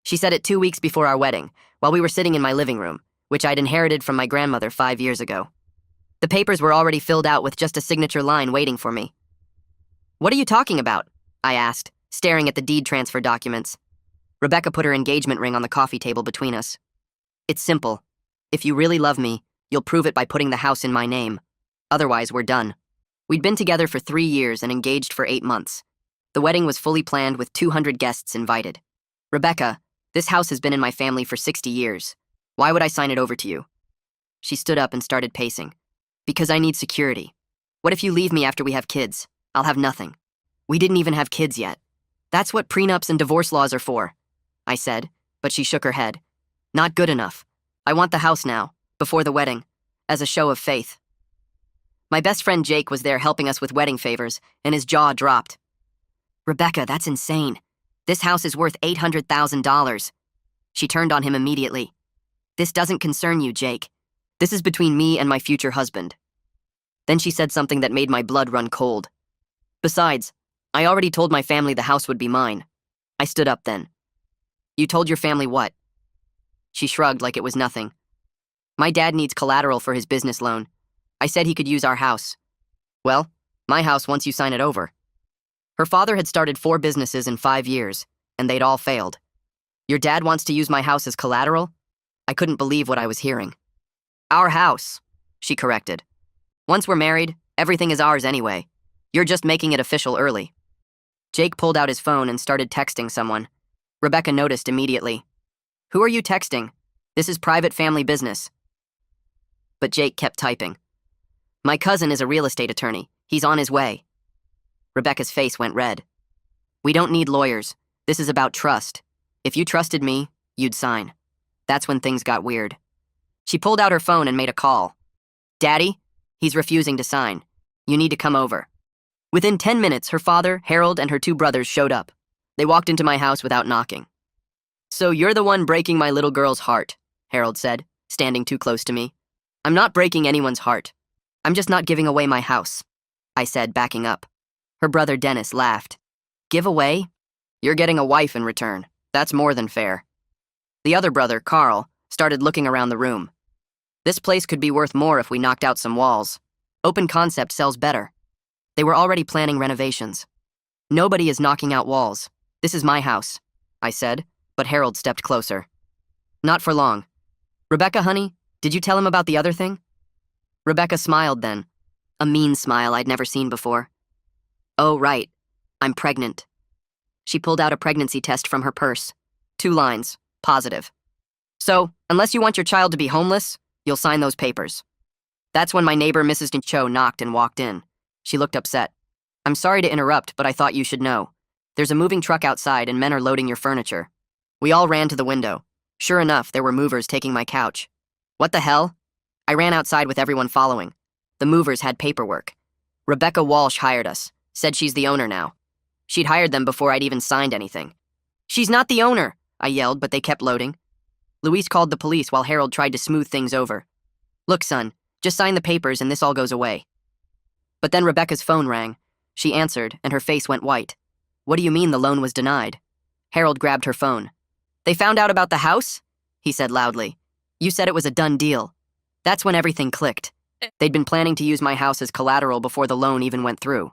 She said it 2 weeks before our wedding, while we were sitting in my living room, which I'd inherited from my grandmother 5 years ago. The papers were already filled out with just a signature line waiting for me. "What are you talking about?" I asked, staring at the deed transfer documents. Rebecca put her engagement ring on the coffee table between us. "It's simple. If you really love me, you'll prove it by putting the house in my name. Otherwise, we're done." We'd been together for 3 years and engaged for 8 months. The wedding was fully planned with 200 guests invited. "Rebecca, this house has been in my family for 60 years. Why would I sign it over to you?" She stood up and started pacing. "Because I need security. What if you leave me after we have kids? I'll have nothing." "We didn't even have kids yet. That's what prenups and divorce laws are for," I said, but she shook her head. "Not good enough. I want the house now, before the wedding, as a show of faith." My best friend Jake was there helping us with wedding favors, and his jaw dropped. "Rebecca, that's insane. This house is worth $800,000. She turned on him immediately. "This doesn't concern you, Jake. This is between me and my future husband." Then she said something that made my blood run cold. "Besides, I already told my family the house would be mine." I stood up then. "You told your family what?" She shrugged like it was nothing. "My dad needs collateral for his business loan. I said he could use our house." "Well, my house once you sign it over." Her father had started 4 businesses in 5 years, and they'd all failed. "Your dad wants to use my house as collateral?" I couldn't believe what I was hearing. "Our house," she corrected. "Once we're married, everything is ours anyway. You're just making it official early." Jake pulled out his phone and started texting someone. Rebecca noticed immediately. "Who are you texting? This is private family business." But Jake kept typing. "My cousin is a real estate attorney. He's on his way." Rebecca's face went red. "We don't need lawyers. This is about trust. If you trusted me, you'd sign." That's when things got weird. She pulled out her phone and made a call. "Daddy, he's refusing to sign. You need to come over." Within 10 minutes, her father, Harold, and her 2 brothers showed up. They walked into my house without knocking. "So you're the one breaking my little girl's heart," Harold said, standing too close to me. "I'm not breaking anyone's heart. I'm just not giving away my house," I said, backing up. Her brother Dennis laughed. "Give away? You're getting a wife in return. That's more than fair." The other brother, Carl, started looking around the room. "This place could be worth more if we knocked out some walls. Open concept sells better." They were already planning renovations. "Nobody is knocking out walls. This is my house," I said, but Harold stepped closer. "Not for long. Rebecca, honey, did you tell him about the other thing?" Rebecca smiled then, a mean smile I'd never seen before. "Oh, right. I'm pregnant." She pulled out a pregnancy test from her purse. 2 lines, positive. "So, unless you want your child to be homeless, you'll sign those papers." That's when my neighbor, Mrs. Cho, knocked and walked in. She looked upset. "I'm sorry to interrupt, but I thought you should know. There's a moving truck outside and men are loading your furniture." We all ran to the window. Sure enough, there were movers taking my couch. "What the hell?" I ran outside with everyone following. The movers had paperwork. Rebecca Walsh hired us, said she's the owner now. She'd hired them before I'd even signed anything. "She's not the owner," I yelled, but they kept loading. Luis called the police while Harold tried to smooth things over. "Look, son, just sign the papers and this all goes away." But then Rebecca's phone rang. She answered, and her face went white. "What do you mean the loan was denied?" Harold grabbed her phone. "They found out about the house?" he said loudly. "You said it was a done deal." That's when everything clicked. They'd been planning to use my house as collateral before the loan even went through.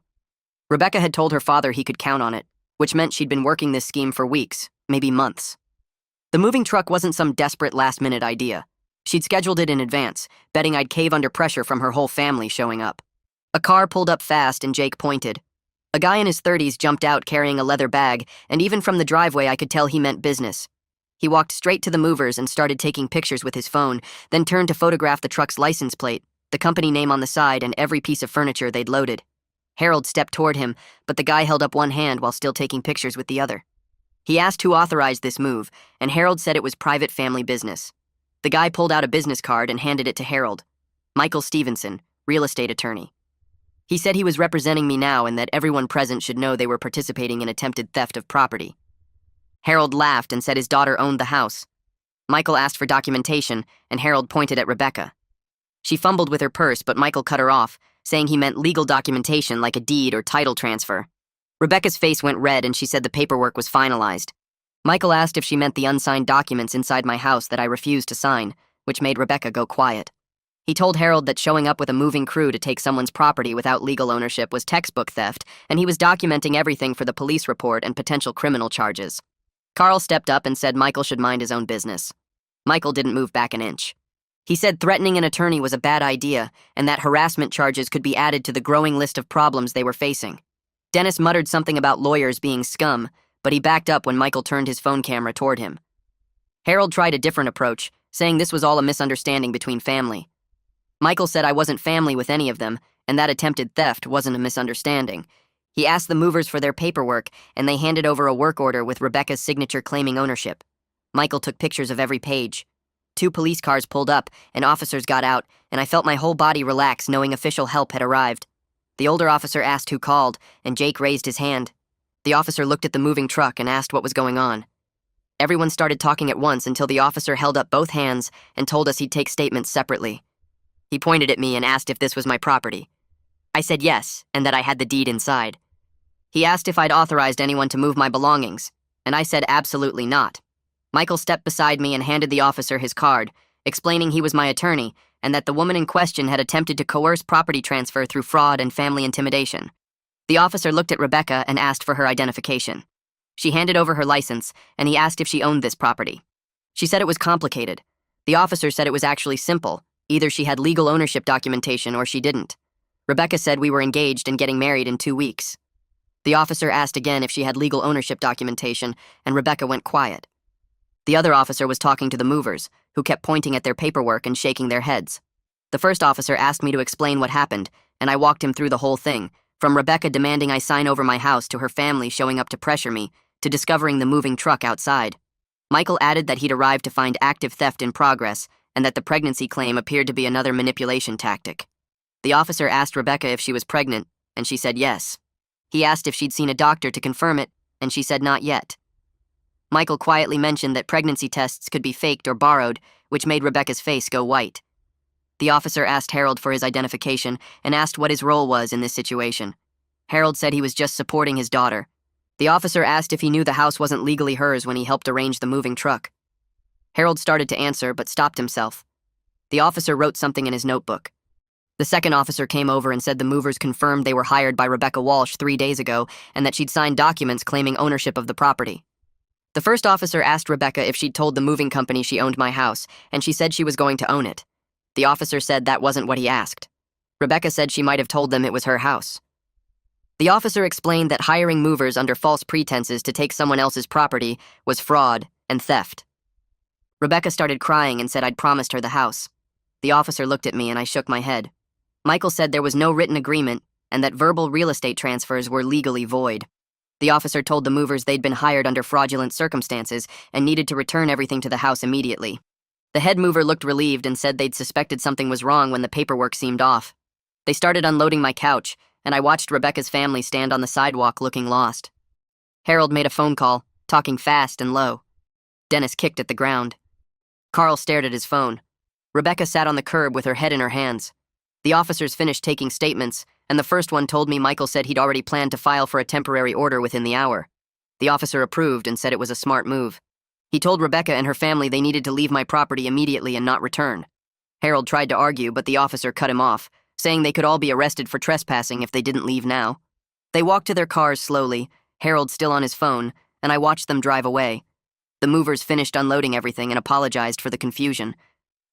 Rebecca had told her father he could count on it, which meant she'd been working this scheme for weeks, maybe months. The moving truck wasn't some desperate last-minute idea. She'd scheduled it in advance, betting I'd cave under pressure from her whole family showing up. A car pulled up fast and Jake pointed. A guy in his 30s jumped out carrying a leather bag, and even from the driveway I could tell he meant business. He walked straight to the movers and started taking pictures with his phone, then turned to photograph the truck's license plate, the company name on the side, and every piece of furniture they'd loaded. Harold stepped toward him, but the guy held up one hand while still taking pictures with the other. He asked who authorized this move, and Harold said it was private family business. The guy pulled out a business card and handed it to Harold. "Michael Stevenson, real estate attorney." He said he was representing me now and that everyone present should know they were participating in attempted theft of property. Harold laughed and said his daughter owned the house. Michael asked for documentation, and Harold pointed at Rebecca. She fumbled with her purse, but Michael cut her off, saying he meant legal documentation like a deed or title transfer. Rebecca's face went red and she said the paperwork was finalized. Michael asked if she meant the unsigned documents inside my house that I refused to sign, which made Rebecca go quiet. He told Harold that showing up with a moving crew to take someone's property without legal ownership was textbook theft, and he was documenting everything for the police report and potential criminal charges. Carl stepped up and said Michael should mind his own business. Michael didn't move back an inch. He said threatening an attorney was a bad idea, and that harassment charges could be added to the growing list of problems they were facing. Dennis muttered something about lawyers being scum, but he backed up when Michael turned his phone camera toward him. Harold tried a different approach, saying this was all a misunderstanding between family. Michael said I wasn't family with any of them, and that attempted theft wasn't a misunderstanding. He asked the movers for their paperwork, and they handed over a work order with Rebecca's signature claiming ownership. Michael took pictures of every page. 2 police cars pulled up, and officers got out, and I felt my whole body relax knowing official help had arrived. The older officer asked who called, and Jake raised his hand. The officer looked at the moving truck and asked what was going on. Everyone started talking at once until the officer held up both hands and told us he'd take statements separately. He pointed at me and asked if this was my property. I said yes, and that I had the deed inside. He asked if I'd authorized anyone to move my belongings, and I said absolutely not. Michael stepped beside me and handed the officer his card, explaining he was my attorney and that the woman in question had attempted to coerce property transfer through fraud and family intimidation. The officer looked at Rebecca and asked for her identification. She handed over her license, and he asked if she owned this property. She said it was complicated. The officer said it was actually simple. Either she had legal ownership documentation or she didn't. Rebecca said we were engaged and getting married in 2 weeks. The officer asked again if she had legal ownership documentation, and Rebecca went quiet. The other officer was talking to the movers, who kept pointing at their paperwork and shaking their heads. The first officer asked me to explain what happened, and I walked him through the whole thing, from Rebecca demanding I sign over my house to her family showing up to pressure me, to discovering the moving truck outside. Michael added that he'd arrived to find active theft in progress, and that the pregnancy claim appeared to be another manipulation tactic. The officer asked Rebecca if she was pregnant, and she said yes. He asked if she'd seen a doctor to confirm it, and she said not yet. Michael quietly mentioned that pregnancy tests could be faked or borrowed, which made Rebecca's face go white. The officer asked Harold for his identification and asked what his role was in this situation. Harold said he was just supporting his daughter. The officer asked if he knew the house wasn't legally hers when he helped arrange the moving truck. Harold started to answer, but stopped himself. The officer wrote something in his notebook. The second officer came over and said the movers confirmed they were hired by Rebecca Walsh 3 days ago and that she'd signed documents claiming ownership of the property. The first officer asked Rebecca if she'd told the moving company she owned my house, and she said she was going to own it. The officer said that wasn't what he asked. Rebecca said she might have told them it was her house. The officer explained that hiring movers under false pretenses to take someone else's property was fraud and theft. Rebecca started crying and said I'd promised her the house. The officer looked at me and I shook my head. Michael said there was no written agreement and that verbal real estate transfers were legally void. The officer told the movers they'd been hired under fraudulent circumstances and needed to return everything to the house immediately. The head mover looked relieved and said they'd suspected something was wrong when the paperwork seemed off. They started unloading my couch, and I watched Rebecca's family stand on the sidewalk looking lost. Harold made a phone call, talking fast and low. Dennis kicked at the ground. Carl stared at his phone. Rebecca sat on the curb with her head in her hands. The officers finished taking statements, and the first one told me Michael said he'd already planned to file for a temporary order within the hour. The officer approved and said it was a smart move. He told Rebecca and her family they needed to leave my property immediately and not return. Harold tried to argue, but the officer cut him off, saying they could all be arrested for trespassing if they didn't leave now. They walked to their cars slowly, Harold still on his phone, and I watched them drive away. The movers finished unloading everything and apologized for the confusion.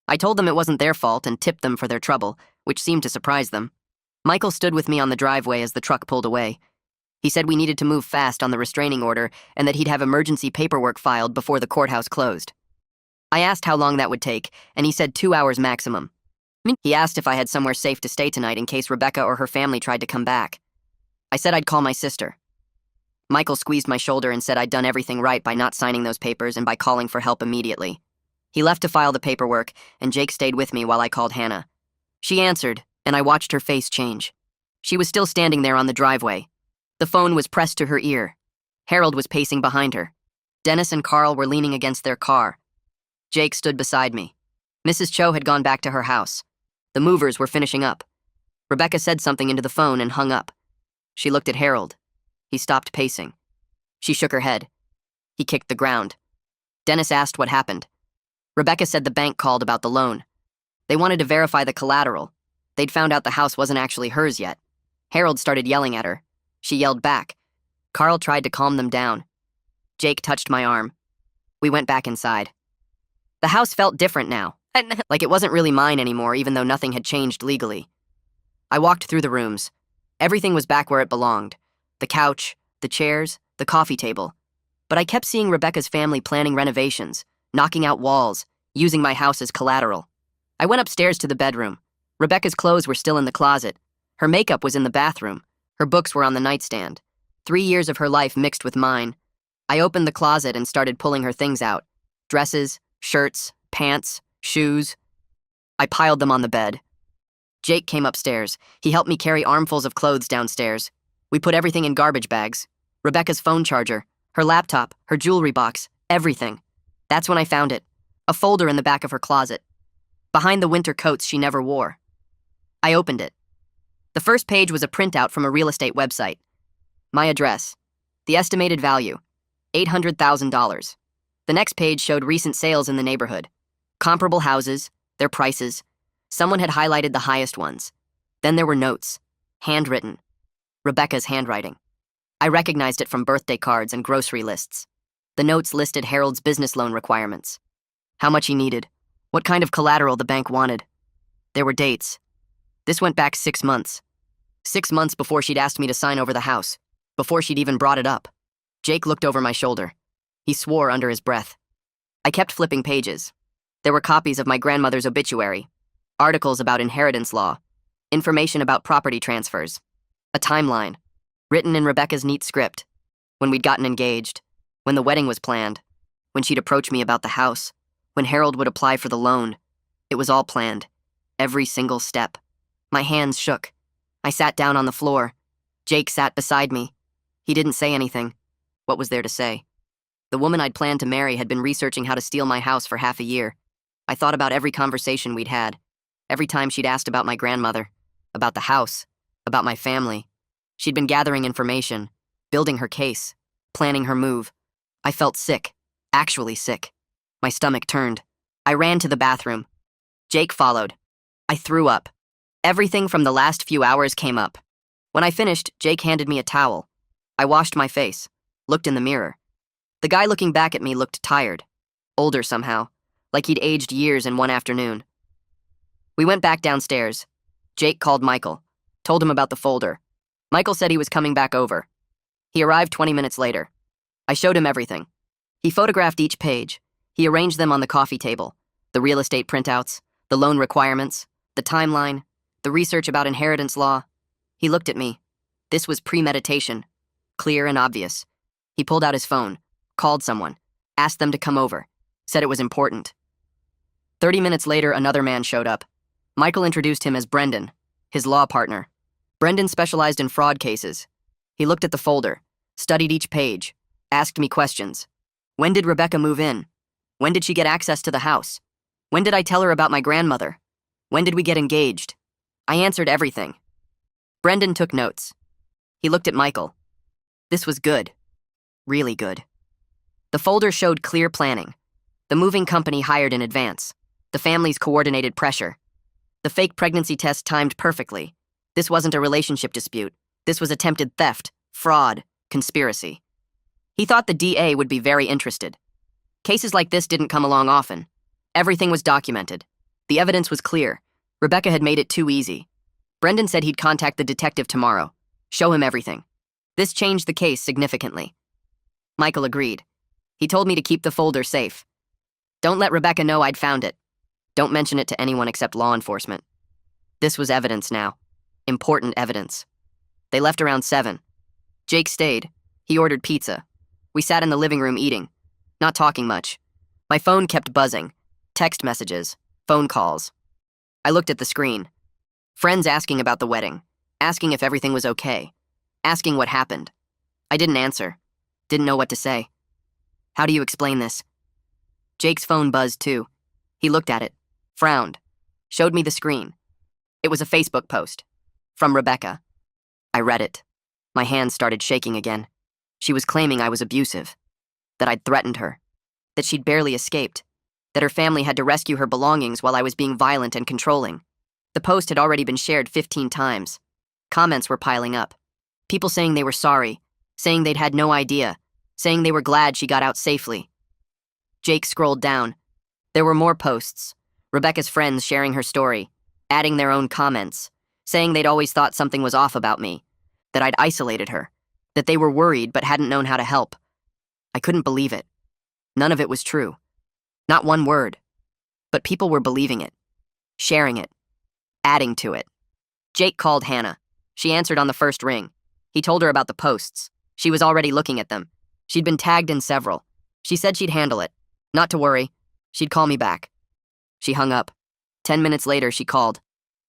I told them it wasn't their fault and tipped them for their trouble, which seemed to surprise them. Michael stood with me on the driveway as the truck pulled away. He said we needed to move fast on the restraining order and that he'd have emergency paperwork filed before the courthouse closed. I asked how long that would take, and he said 2 hours maximum. He asked if I had somewhere safe to stay tonight in case Rebecca or her family tried to come back. I said I'd call my sister. Michael squeezed my shoulder and said I'd done everything right by not signing those papers and by calling for help immediately. He left to file the paperwork, and Jake stayed with me while I called Hannah. She answered, and I watched her face change. She was still standing there on the driveway. The phone was pressed to her ear. Harold was pacing behind her. Dennis and Carl were leaning against their car. Jake stood beside me. Mrs. Cho had gone back to her house. The movers were finishing up. Rebecca said something into the phone and hung up. She looked at Harold. He stopped pacing. She shook her head. He kicked the ground. Dennis asked what happened. Rebecca said the bank called about the loan. They wanted to verify the collateral. They'd found out the house wasn't actually hers yet. Harold started yelling at her. She yelled back. Carl tried to calm them down. Jake touched my arm. We went back inside. The house felt different now, like it wasn't really mine anymore, even though nothing had changed legally. I walked through the rooms. Everything was back where it belonged. The couch, the chairs, the coffee table. But I kept seeing Rebecca's family planning renovations, knocking out walls, using my house as collateral. I went upstairs to the bedroom. Rebecca's clothes were still in the closet. Her makeup was in the bathroom. Her books were on the nightstand. 3 years of her life mixed with mine. I opened the closet and started pulling her things out. Dresses, shirts, pants, shoes. I piled them on the bed. Jake came upstairs. He helped me carry armfuls of clothes downstairs. We put everything in garbage bags. Rebecca's phone charger, her laptop, her jewelry box, everything. That's when I found it. A folder in the back of her closet. Behind the winter coats she never wore. I opened it. The first page was a printout from a real estate website. My address. The estimated value. $800,000. The next page showed recent sales in the neighborhood. Comparable houses, their prices. Someone had highlighted the highest ones. Then there were notes. Handwritten. Rebecca's handwriting. I recognized it from birthday cards and grocery lists. The notes listed Harold's business loan requirements. How much he needed. What kind of collateral the bank wanted. There were dates. This went back 6 months. 6 months before she'd asked me to sign over the house. Before she'd even brought it up. Jake looked over my shoulder. He swore under his breath. I kept flipping pages. There were copies of my grandmother's obituary, articles about inheritance law, information about property transfers, a timeline, written in Rebecca's neat script, when we'd gotten engaged, when the wedding was planned, when she'd approach me about the house, when Harold would apply for the loan. It was all planned, every single step. My hands shook. I sat down on the floor. Jake sat beside me. He didn't say anything. What was there to say? The woman I'd planned to marry had been researching how to steal my house for half a year. I thought about every conversation we'd had, every time she'd asked about my grandmother, about the house, about my family. She'd been gathering information, building her case, planning her move. I felt sick, actually sick. My stomach turned. I ran to the bathroom. Jake followed. I threw up. Everything from the last few hours came up. When I finished, Jake handed me a towel. I washed my face, looked in the mirror. The guy looking back at me looked tired, older somehow, like he'd aged years in one afternoon. We went back downstairs. Jake called Michael, told him about the folder. Michael said he was coming back over. He arrived 20 minutes later. I showed him everything. He photographed each page. He arranged them on the coffee table, the real estate printouts, the loan requirements, the timeline, the research about inheritance law. He looked at me. This was premeditation, clear and obvious. He pulled out his phone, called someone, asked them to come over, said it was important. 30 minutes later, another man showed up. Michael introduced him as Brendan, his law partner. Brendan specialized in fraud cases. He looked at the folder, studied each page, asked me questions. When did Rebecca move in? When did she get access to the house? When did I tell her about my grandmother? When did we get engaged? I answered everything. Brendan took notes. He looked at Michael. This was good. Really good. The folder showed clear planning. The moving company hired in advance. The family's coordinated pressure. The fake pregnancy test timed perfectly. This wasn't a relationship dispute. This was attempted theft, fraud, conspiracy. He thought the DA would be very interested. Cases like this didn't come along often. Everything was documented. The evidence was clear. Rebecca had made it too easy. Brendan said he'd contact the detective tomorrow, show him everything. This changed the case significantly. Michael agreed. He told me to keep the folder safe. Don't let Rebecca know I'd found it. Don't mention it to anyone except law enforcement. This was evidence now. Important evidence. They left around 7. Jake stayed. He ordered pizza. We sat in the living room eating, not talking much. My phone kept buzzing. Text messages, phone calls. I looked at the screen. Friends asking about the wedding, asking if everything was okay, asking what happened. I didn't answer. Didn't know what to say. How do you explain this? Jake's phone buzzed too. He looked at it, frowned, showed me the screen. It was a Facebook post. From Rebecca. I read it. My hands started shaking again. She was claiming I was abusive. that I'd threatened her, that she'd barely escaped, that her family had to rescue her belongings while I was being violent and controlling. The post had already been shared 15 times. Comments were piling up. People saying they were sorry, saying they'd had no idea, saying they were glad she got out safely. Jake scrolled down. There were more posts. Rebecca's friends sharing her story, adding their own comments, saying they'd always thought something was off about me, that I'd isolated her, that they were worried but hadn't known how to help. I couldn't believe it. None of it was true. Not one word. But people were believing it, sharing it, adding to it. Jake called Hannah. She answered on the first ring. He told her about the posts. She was already looking at them. She'd been tagged in several. She said she'd handle it. Not to worry. She'd call me back. She hung up. 10 minutes later, she called.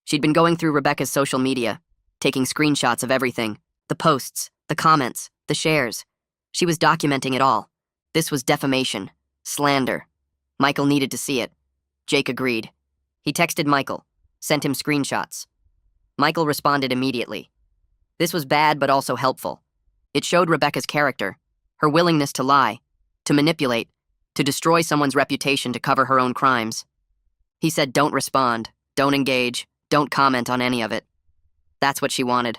She'd been going through Rebecca's social media, taking screenshots of everything, the posts, the comments, the shares. She was documenting it all. This was defamation, slander. Michael needed to see it. Jake agreed. He texted Michael, sent him screenshots. Michael responded immediately. This was bad but also helpful. It showed Rebecca's character, her willingness to lie, to manipulate, to destroy someone's reputation to cover her own crimes. He said don't respond, don't engage, don't comment on any of it. That's what she wanted.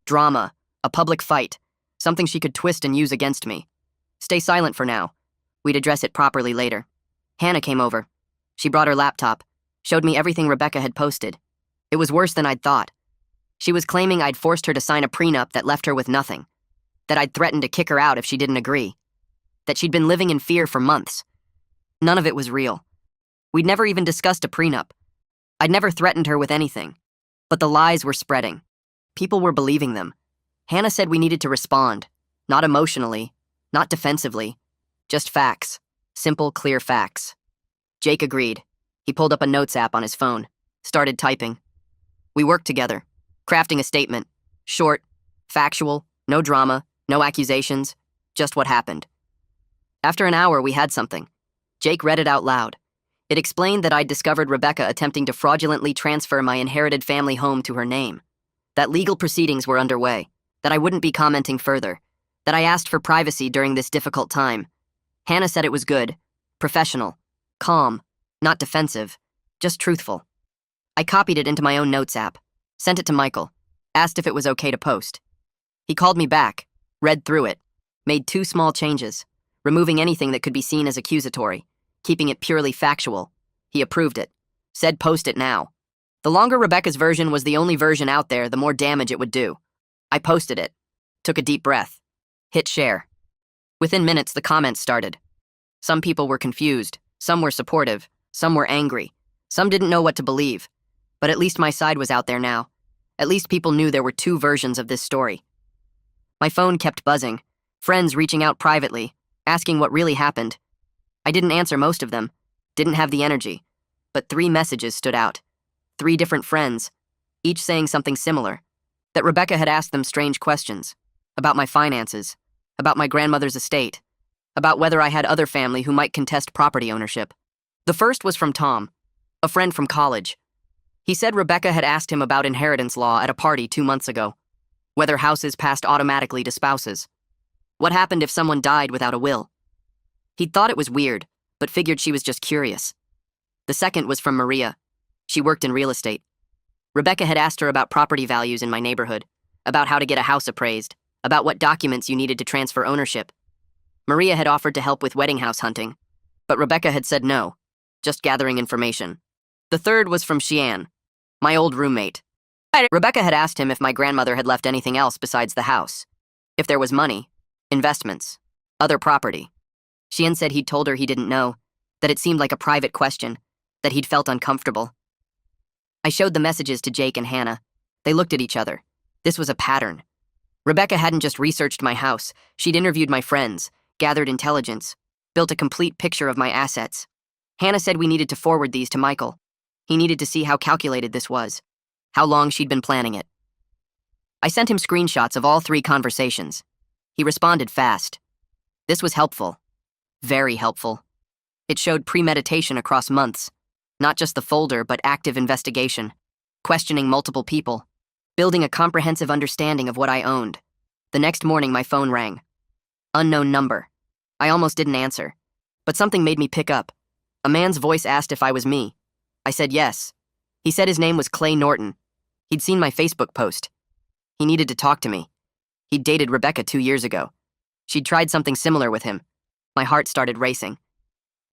Drama, a public fight, something she could twist and use against me. Stay silent for now. We'd address it properly later. Hannah came over. She brought her laptop, showed me everything Rebecca had posted. It was worse than I'd thought. She was claiming I'd forced her to sign a prenup that left her with nothing, that I'd threatened to kick her out if she didn't agree, that she'd been living in fear for months. None of it was real. We'd never even discussed a prenup. I'd never threatened her with anything. But the lies were spreading. People were believing them. Hannah said we needed to respond, not emotionally, not defensively, just facts, simple, clear facts. Jake agreed. He pulled up a notes app on his phone, started typing. We worked together, crafting a statement, short, factual, no drama, no accusations, just what happened. After an hour, we had something. Jake read it out loud. It explained that I'd discovered Rebecca attempting to fraudulently transfer my inherited family home to her name, that legal proceedings were underway, that I wouldn't be commenting further, that I asked for privacy during this difficult time. Hannah said it was good, professional, calm, not defensive, just truthful. I copied it into my own notes app, sent it to Michael, asked if it was okay to post. He called me back, read through it, made 2 small changes, removing anything that could be seen as accusatory, keeping it purely factual. He approved it, said post it now. The longer Rebecca's version was the only version out there, the more damage it would do. I posted it, took a deep breath, hit share. Within minutes, the comments started. Some people were confused, some were supportive, some were angry, some didn't know what to believe. But at least my side was out there now. At least people knew there were 2 versions of this story. My phone kept buzzing, friends reaching out privately, asking what really happened. I didn't answer most of them, didn't have the energy, but 3 messages stood out. 3 different friends, each saying something similar, that Rebecca had asked them strange questions, about my finances, about my grandmother's estate, about whether I had other family who might contest property ownership. The first was from Tom, a friend from college. He said Rebecca had asked him about inheritance law at a party 2 months ago, whether houses passed automatically to spouses, what happened if someone died without a will. He'd thought it was weird, but figured she was just curious. The second was from Maria. She worked in real estate. Rebecca had asked her about property values in my neighborhood, about how to get a house appraised, about what documents you needed to transfer ownership. Maria had offered to help with wedding house hunting, but Rebecca had said no, just gathering information. The third was from Xian, my old roommate. Rebecca had asked him if my grandmother had left anything else besides the house, if there was money, investments, other property. Xian said he'd told her he didn't know, that it seemed like a private question, that he'd felt uncomfortable. I showed the messages to Jake and Hannah. They looked at each other. This was a pattern. Rebecca hadn't just researched my house, she'd interviewed my friends, gathered intelligence, built a complete picture of my assets. Hannah said we needed to forward these to Michael. He needed to see how calculated this was, how long she'd been planning it. I sent him screenshots of all 3 conversations. He responded fast. This was helpful. Very helpful. It showed premeditation across months, not just the folder, but active investigation, questioning multiple people, building a comprehensive understanding of what I owned. The next morning, my phone rang. Unknown number. I almost didn't answer. But something made me pick up. A man's voice asked if I was me. I said yes. He said his name was Clay Norton. He'd seen my Facebook post. He needed to talk to me. He'd dated Rebecca 2 years ago. She'd tried something similar with him. My heart started racing.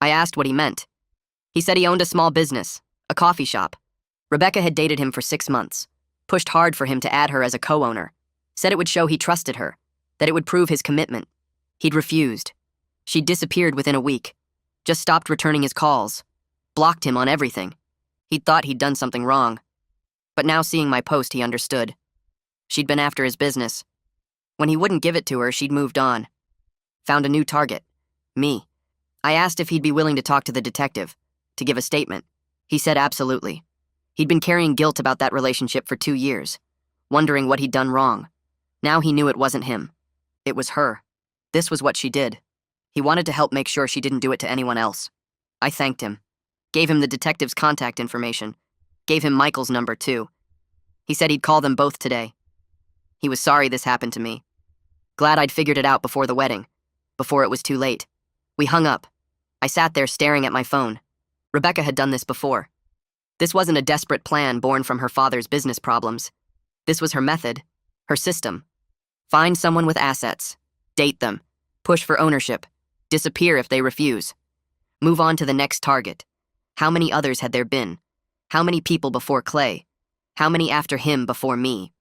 I asked what he meant. He said he owned a small business, a coffee shop. Rebecca had dated him for 6 months, pushed hard for him to add her as a co-owner, said it would show he trusted her, that it would prove his commitment. He'd refused. She'd disappeared within a week, just stopped returning his calls, blocked him on everything. He'd thought he'd done something wrong. But now seeing my post, he understood. She'd been after his business. When he wouldn't give it to her, she'd moved on. Found a new target, me. I asked if he'd be willing to talk to the detective, to give a statement. He said absolutely. He'd been carrying guilt about that relationship for 2 years, wondering what he'd done wrong. Now he knew it wasn't him. It was her. This was what she did. He wanted to help make sure she didn't do it to anyone else. I thanked him. Gave him the detective's contact information. Gave him Michael's number, too. He said he'd call them both today. He was sorry this happened to me. Glad I'd figured it out before the wedding, before it was too late. We hung up. I sat there staring at my phone. Rebecca had done this before. This wasn't a desperate plan born from her father's business problems. This was her method, her system. Find someone with assets, date them, push for ownership, disappear if they refuse. Move on to the next target. How many others had there been? How many people before Clay? How many after him before me?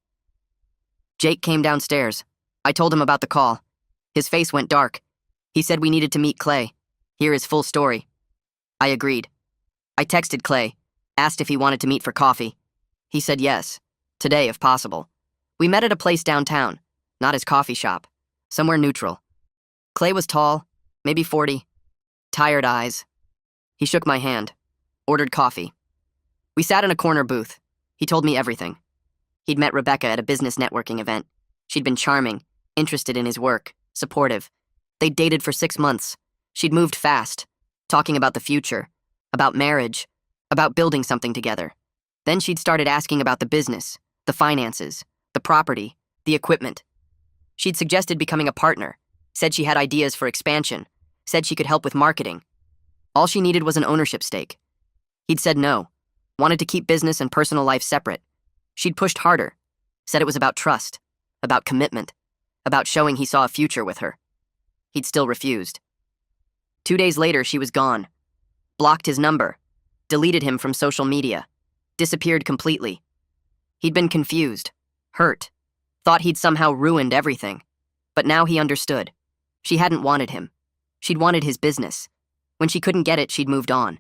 Jake came downstairs. I told him about the call. His face went dark. He said we needed to meet Clay. Hear his full story. I agreed. I texted Clay, asked if he wanted to meet for coffee. He said yes, today if possible. We met at a place downtown, not his coffee shop, somewhere neutral. Clay was tall, maybe 40, tired eyes. He shook my hand, ordered coffee. We sat in a corner booth. He told me everything. He'd met Rebecca at a business networking event. She'd been charming, interested in his work, supportive. They'd dated for 6 months. She'd moved fast, talking about the future, about marriage, about building something together. Then she'd started asking about the business, the finances, the property, the equipment. She'd suggested becoming a partner, said she had ideas for expansion, said she could help with marketing. All she needed was an ownership stake. He'd said no, wanted to keep business and personal life separate. She'd pushed harder, said it was about trust, about commitment, about showing he saw a future with her. He'd still refused. 2 days later, she was gone. Blocked his number, deleted him from social media, disappeared completely. He'd been confused, hurt, thought he'd somehow ruined everything. But now he understood. She hadn't wanted him. She'd wanted his business. When she couldn't get it, she'd moved on.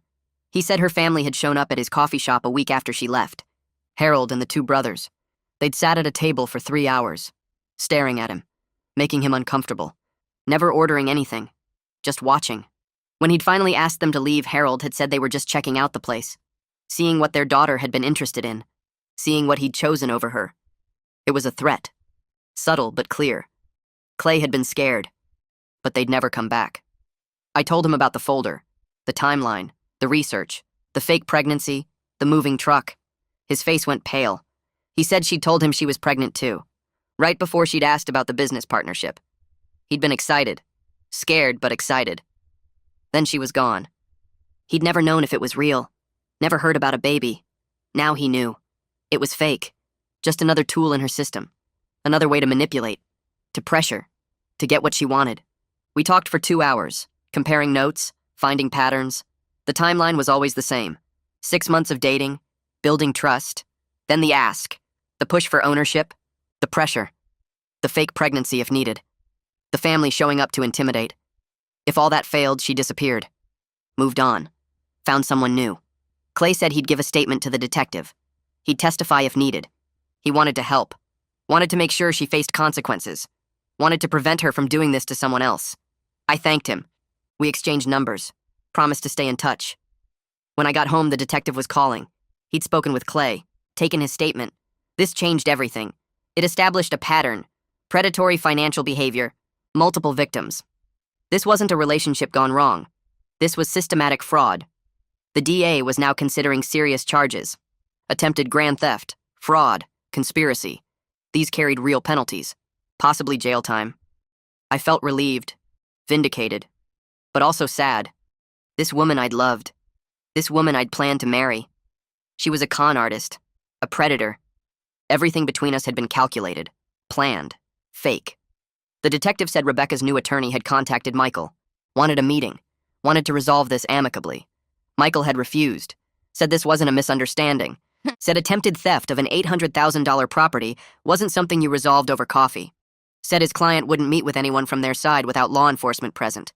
He said her family had shown up at his coffee shop a week after she left. Harold and the 2 brothers. They'd sat at a table for 3 hours, staring at him, making him uncomfortable, never ordering anything, just watching. When he'd finally asked them to leave, Harold had said they were just checking out the place, seeing what their daughter had been interested in, seeing what he'd chosen over her. It was a threat, subtle but clear. Clay had been scared, but they'd never come back. I told him about the folder, the timeline, the research, the fake pregnancy, the moving truck. His face went pale. He said she'd told him she was pregnant too, right before she'd asked about the business partnership. He'd been excited, scared but excited. Then she was gone. He'd never known if it was real, never heard about a baby. Now he knew. It was fake, just another tool in her system, another way to manipulate, to pressure, to get what she wanted. We talked for 2 hours, comparing notes, finding patterns. The timeline was always the same. 6 months of dating, building trust, then the ask, the push for ownership, the pressure, the fake pregnancy if needed, the family showing up to intimidate. If all that failed, she disappeared. Moved on. Found someone new. Clay said he'd give a statement to the detective. He'd testify if needed. He wanted to help. Wanted to make sure she faced consequences. Wanted to prevent her from doing this to someone else. I thanked him. We exchanged numbers. Promised to stay in touch. When I got home, the detective was calling. He'd spoken with Clay, taken his statement. This changed everything. It established a pattern. Predatory financial behavior. Multiple victims. This wasn't a relationship gone wrong. This was systematic fraud. The DA was now considering serious charges. Attempted grand theft, fraud, conspiracy. These carried real penalties, possibly jail time. I felt relieved, vindicated, but also sad. This woman I'd loved. This woman I'd planned to marry. She was a con artist, a predator. Everything between us had been calculated, planned, fake. The detective said Rebecca's new attorney had contacted Michael, wanted a meeting, wanted to resolve this amicably. Michael had refused, said this wasn't a misunderstanding, said attempted theft of an $800,000 property wasn't something you resolved over coffee, said his client wouldn't meet with anyone from their side without law enforcement present.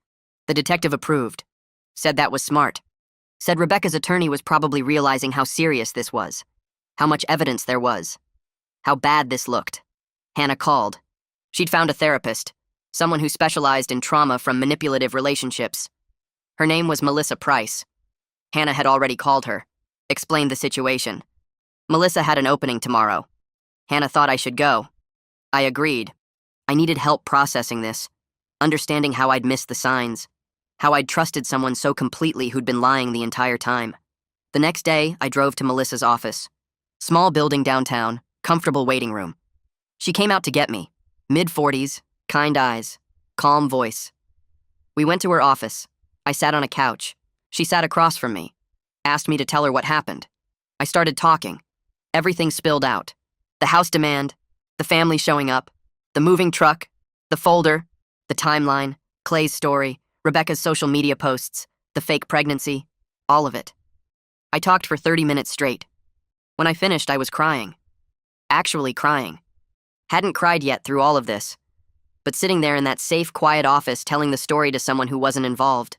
The detective approved, said that was smart, said Rebecca's attorney was probably realizing how serious this was, how much evidence there was, how bad this looked. Hannah called. She'd found a therapist, someone who specialized in trauma from manipulative relationships. Her name was Melissa Price. Hannah had already called her, explained the situation. Melissa had an opening tomorrow. Hannah thought I should go. I agreed. I needed help processing this, understanding how I'd missed the signs, how I'd trusted someone so completely who'd been lying the entire time. The next day, I drove to Melissa's office. Small building downtown, comfortable waiting room. She came out to get me. Mid-40s, kind eyes, calm voice. We went to her office. I sat on a couch. She sat across from me, asked me to tell her what happened. I started talking. Everything spilled out. The house demand, the family showing up, the moving truck, the folder, the timeline, Clay's story, Rebecca's social media posts, the fake pregnancy, all of it. I talked for 30 minutes straight. When I finished, I was crying. Actually crying. Hadn't cried yet through all of this, but sitting there in that safe, quiet office telling the story to someone who wasn't involved,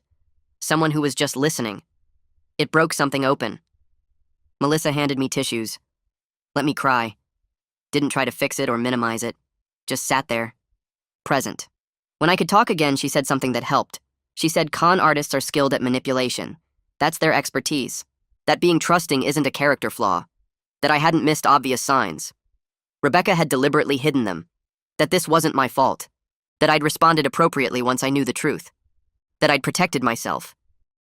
someone who was just listening. It broke something open. Melissa handed me tissues. Let me cry. Didn't try to fix it or minimize it. Just sat there. Present. When I could talk again, she said something that helped. She said con artists are skilled at manipulation. That's their expertise. That being trusting isn't a character flaw. That I hadn't missed obvious signs. Rebecca had deliberately hidden them. That this wasn't my fault. That I'd responded appropriately once I knew the truth. That I'd protected myself.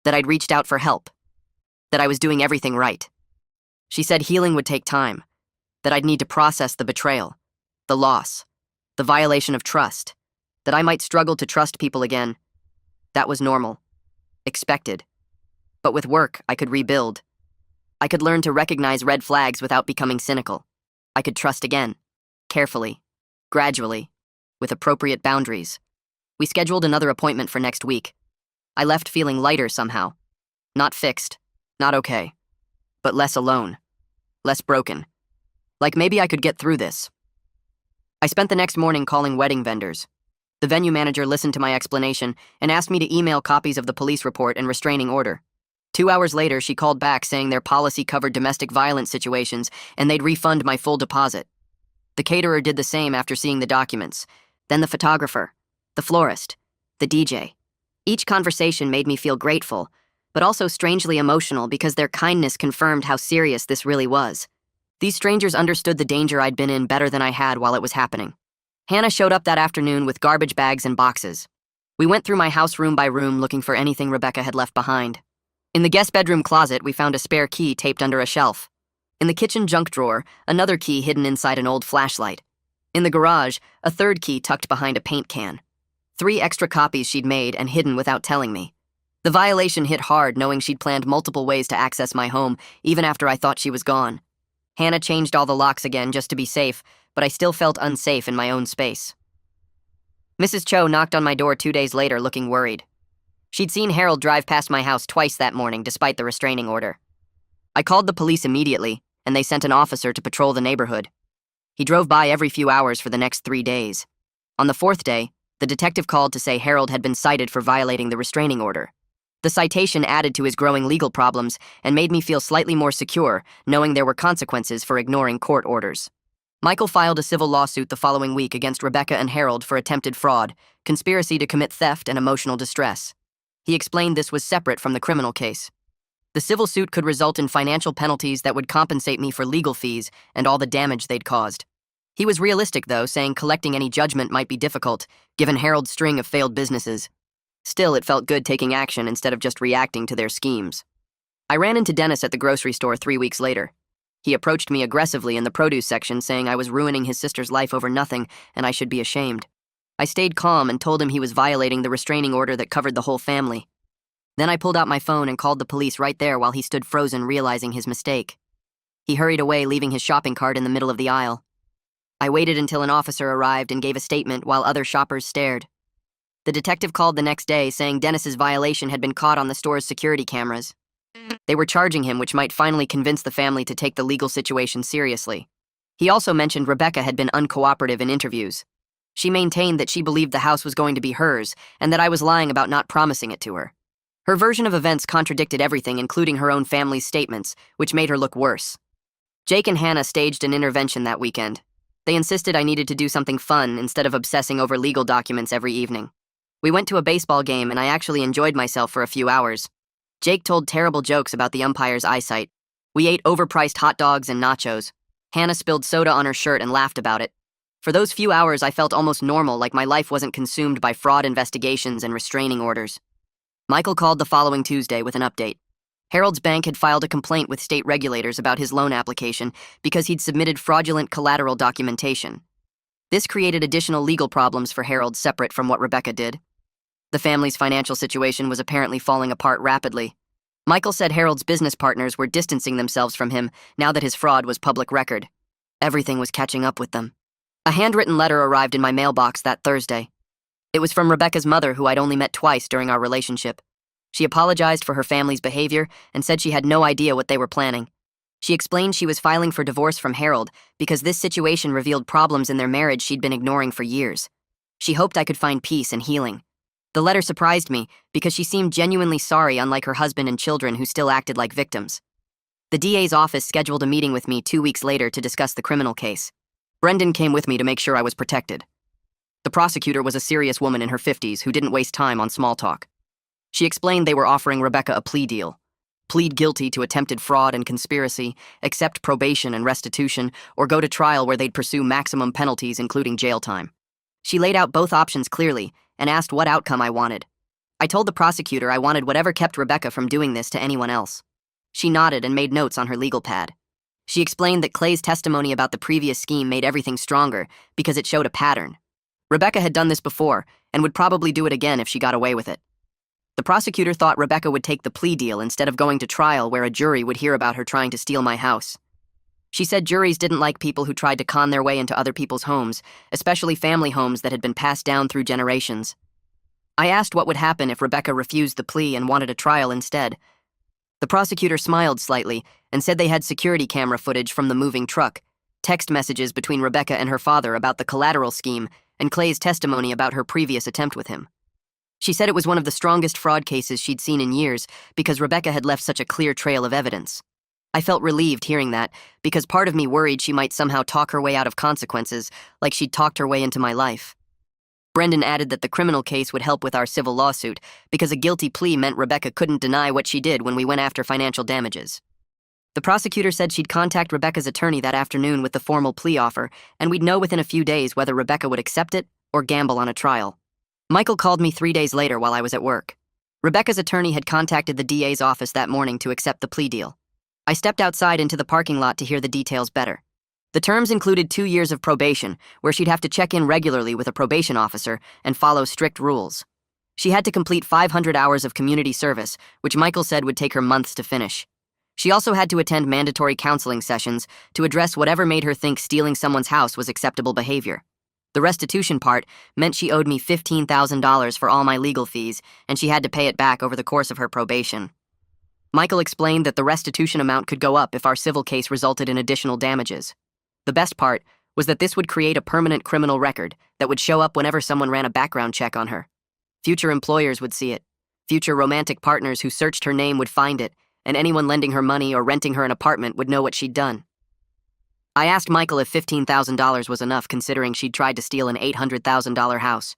That I'd reached out for help. That I was doing everything right. She said healing would take time. That I'd need to process the betrayal, the loss, the violation of trust. That I might struggle to trust people again. That was normal. Expected. But with work, I could rebuild. I could learn to recognize red flags without becoming cynical. I could trust again. Carefully. Gradually. With appropriate boundaries. We scheduled another appointment for next week. I left feeling lighter somehow. Not fixed. Not okay. But less alone. Less broken. Like maybe I could get through this. I spent the next morning calling wedding vendors. The venue manager listened to my explanation and asked me to email copies of the police report and restraining order. 2 hours later, she called back saying their policy covered domestic violence situations and they'd refund my full deposit. The caterer did the same after seeing the documents. Then the photographer, the florist, the DJ. Each conversation made me feel grateful, but also strangely emotional because their kindness confirmed how serious this really was. These strangers understood the danger I'd been in better than I had while it was happening. Hannah showed up that afternoon with garbage bags and boxes. We went through my house room by room looking for anything Rebecca had left behind. In the guest bedroom closet, we found a spare key taped under a shelf. In the kitchen junk drawer, another key hidden inside an old flashlight. In the garage, a third key tucked behind a paint can. 3 extra copies she'd made and hidden without telling me. The violation hit hard knowing she'd planned multiple ways to access my home, even after I thought she was gone. Hannah changed all the locks again just to be safe, but I still felt unsafe in my own space. Mrs. Cho knocked on my door 2 days later looking worried. She'd seen Harold drive past my house twice that morning despite the restraining order. I called the police immediately, and they sent an officer to patrol the neighborhood. He drove by every few hours for the next 3 days. On the 4th day, the detective called to say Harold had been cited for violating the restraining order. The citation added to his growing legal problems and made me feel slightly more secure, knowing there were consequences for ignoring court orders. Michael filed a civil lawsuit the following week against Rebecca and Harold for attempted fraud, conspiracy to commit theft, and emotional distress. He explained this was separate from the criminal case. The civil suit could result in financial penalties that would compensate me for legal fees and all the damage they'd caused. He was realistic, though, saying collecting any judgment might be difficult, given Harold's string of failed businesses. Still, it felt good taking action instead of just reacting to their schemes. I ran into Dennis at the grocery store 3 weeks later. He approached me aggressively in the produce section, saying I was ruining his sister's life over nothing and I should be ashamed. I stayed calm and told him he was violating the restraining order that covered the whole family. Then I pulled out my phone and called the police right there while he stood frozen, realizing his mistake. He hurried away, leaving his shopping cart in the middle of the aisle. I waited until an officer arrived and gave a statement while other shoppers stared. The detective called the next day, saying Dennis's violation had been caught on the store's security cameras. They were charging him, which might finally convince the family to take the legal situation seriously. He also mentioned Rebecca had been uncooperative in interviews. She maintained that she believed the house was going to be hers and that I was lying about not promising it to her. Her version of events contradicted everything, including her own family's statements, which made her look worse. Jake and Hannah staged an intervention that weekend. They insisted I needed to do something fun instead of obsessing over legal documents every evening. We went to a baseball game and I actually enjoyed myself for a few hours. Jake told terrible jokes about the umpire's eyesight. We ate overpriced hot dogs and nachos. Hannah spilled soda on her shirt and laughed about it. For those few hours, I felt almost normal, like my life wasn't consumed by fraud investigations and restraining orders. Michael called the following Tuesday with an update. Harold's bank had filed a complaint with state regulators about his loan application because he'd submitted fraudulent collateral documentation. This created additional legal problems for Harold separate from what Rebecca did. The family's financial situation was apparently falling apart rapidly. Michael said Harold's business partners were distancing themselves from him now that his fraud was public record. Everything was catching up with them. A handwritten letter arrived in my mailbox that Thursday. It was from Rebecca's mother, who I'd only met twice during our relationship. She apologized for her family's behavior and said she had no idea what they were planning. She explained she was filing for divorce from Harold because this situation revealed problems in their marriage she'd been ignoring for years. She hoped I could find peace and healing. The letter surprised me because she seemed genuinely sorry, unlike her husband and children who still acted like victims. The DA's office scheduled a meeting with me 2 weeks later to discuss the criminal case. Brendan came with me to make sure I was protected. The prosecutor was a serious woman in her 50s who didn't waste time on small talk. She explained they were offering Rebecca a plea deal. Plead guilty to attempted fraud and conspiracy, accept probation and restitution, or go to trial where they'd pursue maximum penalties, including jail time. She laid out both options clearly and asked what outcome I wanted. I told the prosecutor I wanted whatever kept Rebecca from doing this to anyone else. She nodded and made notes on her legal pad. She explained that Clay's testimony about the previous scheme made everything stronger because it showed a pattern. Rebecca had done this before and would probably do it again if she got away with it. The prosecutor thought Rebecca would take the plea deal instead of going to trial where a jury would hear about her trying to steal my house. She said juries didn't like people who tried to con their way into other people's homes, especially family homes that had been passed down through generations. I asked what would happen if Rebecca refused the plea and wanted a trial instead. The prosecutor smiled slightly and said they had security camera footage from the moving truck, text messages between Rebecca and her father about the collateral scheme, and Clay's testimony about her previous attempt with him. She said it was one of the strongest fraud cases she'd seen in years because Rebecca had left such a clear trail of evidence. I felt relieved hearing that because part of me worried she might somehow talk her way out of consequences, like she'd talked her way into my life. Brendan added that the criminal case would help with our civil lawsuit because a guilty plea meant Rebecca couldn't deny what she did when we went after financial damages. The prosecutor said she'd contact Rebecca's attorney that afternoon with the formal plea offer, and we'd know within a few days whether Rebecca would accept it or gamble on a trial. Michael called me 3 days later while I was at work. Rebecca's attorney had contacted the DA's office that morning to accept the plea deal. I stepped outside into the parking lot to hear the details better. The terms included 2 years of probation, where she'd have to check in regularly with a probation officer and follow strict rules. She had to complete 500 hours of community service, which Michael said would take her months to finish. She also had to attend mandatory counseling sessions to address whatever made her think stealing someone's house was acceptable behavior. The restitution part meant she owed me $15,000 for all my legal fees, and she had to pay it back over the course of her probation. Michael explained that the restitution amount could go up if our civil case resulted in additional damages. The best part was that this would create a permanent criminal record that would show up whenever someone ran a background check on her. Future employers would see it. Future romantic partners who searched her name would find it, and anyone lending her money or renting her an apartment would know what she'd done. I asked Michael if $15,000 was enough, considering she'd tried to steal an $800,000 house.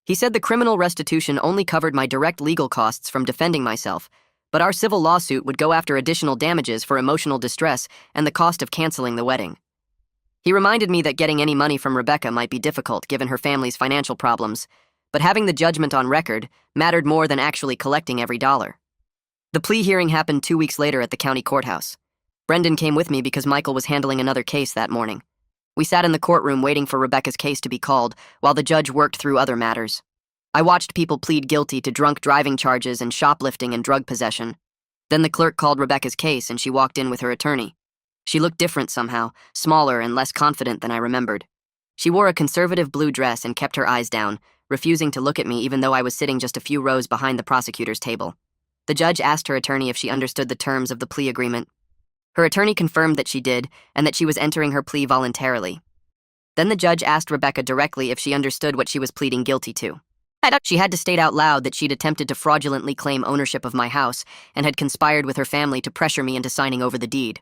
He said the criminal restitution only covered my direct legal costs from defending myself, but our civil lawsuit would go after additional damages for emotional distress and the cost of canceling the wedding. He reminded me that getting any money from Rebecca might be difficult given her family's financial problems, but having the judgment on record mattered more than actually collecting every dollar. The plea hearing happened 2 weeks later at the county courthouse. Brendan came with me because Michael was handling another case that morning. We sat in the courtroom waiting for Rebecca's case to be called, while the judge worked through other matters. I watched people plead guilty to drunk driving charges and shoplifting and drug possession. Then the clerk called Rebecca's case and she walked in with her attorney. She looked different somehow, smaller and less confident than I remembered. She wore a conservative blue dress and kept her eyes down, refusing to look at me even though I was sitting just a few rows behind the prosecutor's table. The judge asked her attorney if she understood the terms of the plea agreement. Her attorney confirmed that she did and that she was entering her plea voluntarily. Then the judge asked Rebecca directly if she understood what she was pleading guilty to. She had to state out loud that she'd attempted to fraudulently claim ownership of my house and had conspired with her family to pressure me into signing over the deed.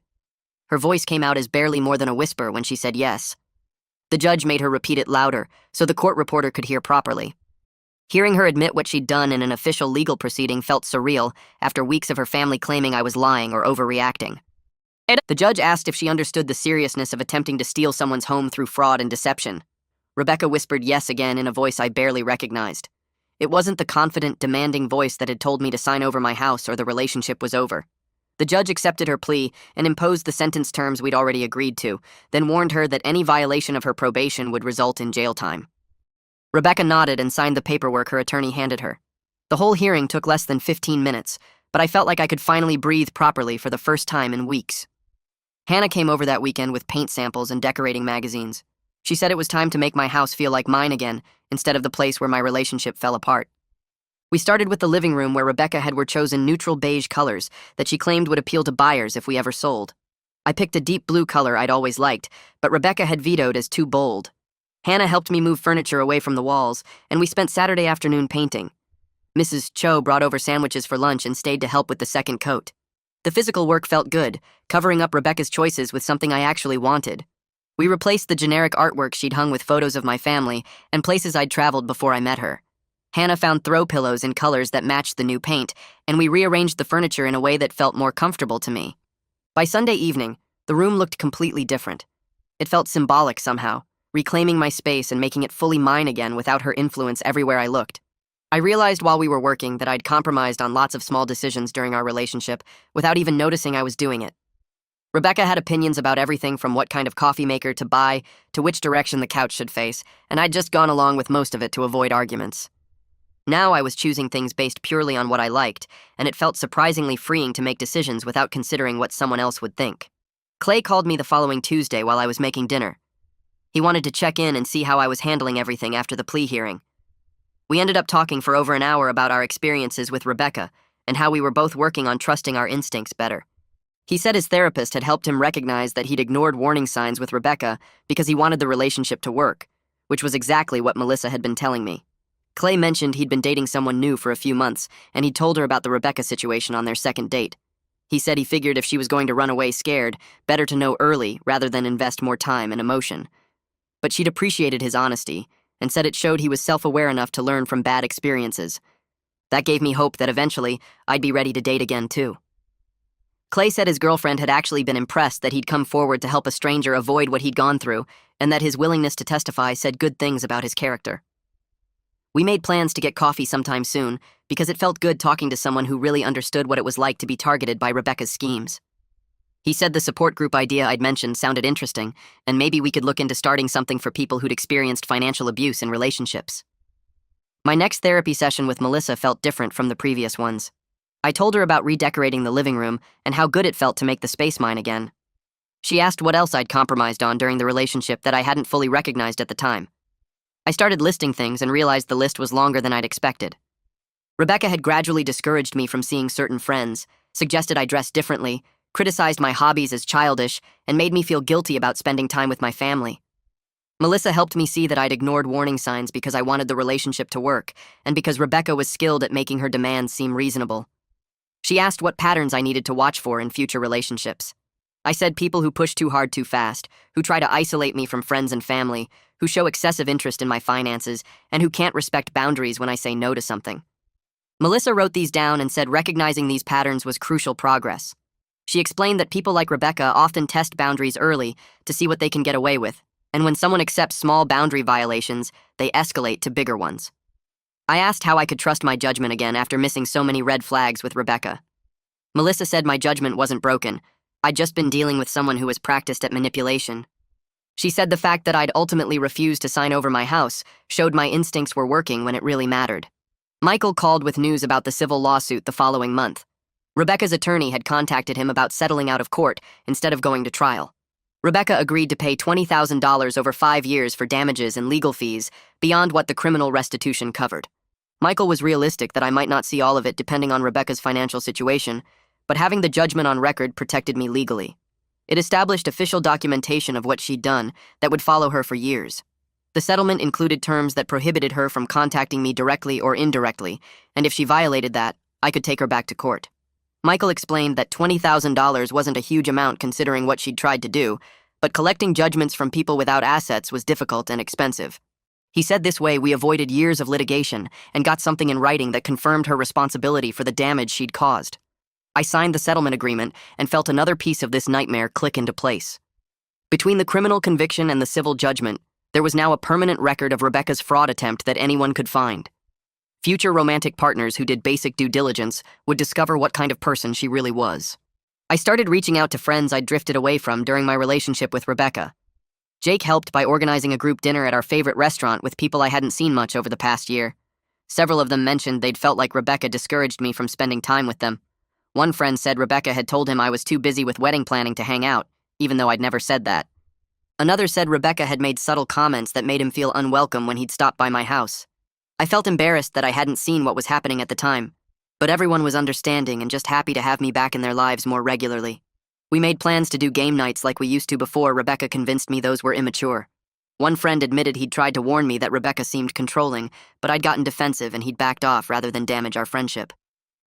Her voice came out as barely more than a whisper when she said yes. The judge made her repeat it louder so the court reporter could hear properly. Hearing her admit what she'd done in an official legal proceeding felt surreal after weeks of her family claiming I was lying or overreacting. The judge asked if she understood the seriousness of attempting to steal someone's home through fraud and deception. Rebecca whispered yes again in a voice I barely recognized. It wasn't the confident, demanding voice that had told me to sign over my house or the relationship was over. The judge accepted her plea and imposed the sentence terms we'd already agreed to, then warned her that any violation of her probation would result in jail time. Rebecca nodded and signed the paperwork her attorney handed her. The whole hearing took less than 15 minutes, but I felt like I could finally breathe properly for the first time in weeks. Hannah came over that weekend with paint samples and decorating magazines. She said it was time to make my house feel like mine again, instead of the place where my relationship fell apart. We started with the living room where Rebecca were chosen neutral beige colors that she claimed would appeal to buyers if we ever sold. I picked a deep blue color I'd always liked, but Rebecca had vetoed as too bold. Hannah helped me move furniture away from the walls, and we spent Saturday afternoon painting. Mrs. Cho brought over sandwiches for lunch and stayed to help with the second coat. The physical work felt good, covering up Rebecca's choices with something I actually wanted. We replaced the generic artwork she'd hung with photos of my family and places I'd traveled before I met her. Hannah found throw pillows in colors that matched the new paint, and we rearranged the furniture in a way that felt more comfortable to me. By Sunday evening, the room looked completely different. It felt symbolic somehow, reclaiming my space and making it fully mine again without her influence everywhere I looked. I realized while we were working that I'd compromised on lots of small decisions during our relationship without even noticing I was doing it. Rebecca had opinions about everything from what kind of coffee maker to buy to which direction the couch should face, and I'd just gone along with most of it to avoid arguments. Now I was choosing things based purely on what I liked, and it felt surprisingly freeing to make decisions without considering what someone else would think. Clay called me the following Tuesday while I was making dinner. He wanted to check in and see how I was handling everything after the plea hearing. We ended up talking for over an hour about our experiences with Rebecca and how we were both working on trusting our instincts better. He said his therapist had helped him recognize that he'd ignored warning signs with Rebecca because he wanted the relationship to work, which was exactly what Melissa had been telling me. Clay mentioned he'd been dating someone new for a few months, and he'd told her about the Rebecca situation on their second date. He said he figured if she was going to run away scared, better to know early rather than invest more time and emotion. But she'd appreciated his honesty and said it showed he was self-aware enough to learn from bad experiences. That gave me hope that eventually I'd be ready to date again too. Clay said his girlfriend had actually been impressed that he'd come forward to help a stranger avoid what he'd gone through, and that his willingness to testify said good things about his character. We made plans to get coffee sometime soon because it felt good talking to someone who really understood what it was like to be targeted by Rebecca's schemes. He said the support group idea I'd mentioned sounded interesting, and maybe we could look into starting something for people who'd experienced financial abuse in relationships. My next therapy session with Melissa felt different from the previous ones. I told her about redecorating the living room and how good it felt to make the space mine again. She asked what else I'd compromised on during the relationship that I hadn't fully recognized at the time. I started listing things and realized the list was longer than I'd expected. Rebecca had gradually discouraged me from seeing certain friends, suggested I dress differently, criticized my hobbies as childish, and made me feel guilty about spending time with my family. Melissa helped me see that I'd ignored warning signs because I wanted the relationship to work, and because Rebecca was skilled at making her demands seem reasonable. She asked what patterns I needed to watch for in future relationships. I said people who push too hard too fast, who try to isolate me from friends and family, who show excessive interest in my finances, and who can't respect boundaries when I say no to something. Melissa wrote these down and said recognizing these patterns was crucial progress. She explained that people like Rebecca often test boundaries early to see what they can get away with, and when someone accepts small boundary violations, they escalate to bigger ones. I asked how I could trust my judgment again after missing so many red flags with Rebecca. Melissa said my judgment wasn't broken. I'd just been dealing with someone who was practiced at manipulation. She said the fact that I'd ultimately refused to sign over my house showed my instincts were working when it really mattered. Michael called with news about the civil lawsuit the following month. Rebecca's attorney had contacted him about settling out of court instead of going to trial. Rebecca agreed to pay $20,000 over 5 years for damages and legal fees beyond what the criminal restitution covered. Michael was realistic that I might not see all of it depending on Rebecca's financial situation, but having the judgment on record protected me legally. It established official documentation of what she'd done that would follow her for years. The settlement included terms that prohibited her from contacting me directly or indirectly, and if she violated that, I could take her back to court. Michael explained that $20,000 wasn't a huge amount considering what she'd tried to do, but collecting judgments from people without assets was difficult and expensive. He said this way we avoided years of litigation and got something in writing that confirmed her responsibility for the damage she'd caused. I signed the settlement agreement and felt another piece of this nightmare click into place. Between the criminal conviction and the civil judgment, there was now a permanent record of Rebecca's fraud attempt that anyone could find. Future romantic partners who did basic due diligence would discover what kind of person she really was. I started reaching out to friends I'd drifted away from during my relationship with Rebecca. Jake helped by organizing a group dinner at our favorite restaurant with people I hadn't seen much over the past year. Several of them mentioned they'd felt like Rebecca discouraged me from spending time with them. One friend said Rebecca had told him I was too busy with wedding planning to hang out, even though I'd never said that. Another said Rebecca had made subtle comments that made him feel unwelcome when he'd stopped by my house. I felt embarrassed that I hadn't seen what was happening at the time, but everyone was understanding and just happy to have me back in their lives more regularly. We made plans to do game nights like we used to before Rebecca convinced me those were immature. One friend admitted he'd tried to warn me that Rebecca seemed controlling, but I'd gotten defensive and he'd backed off rather than damage our friendship.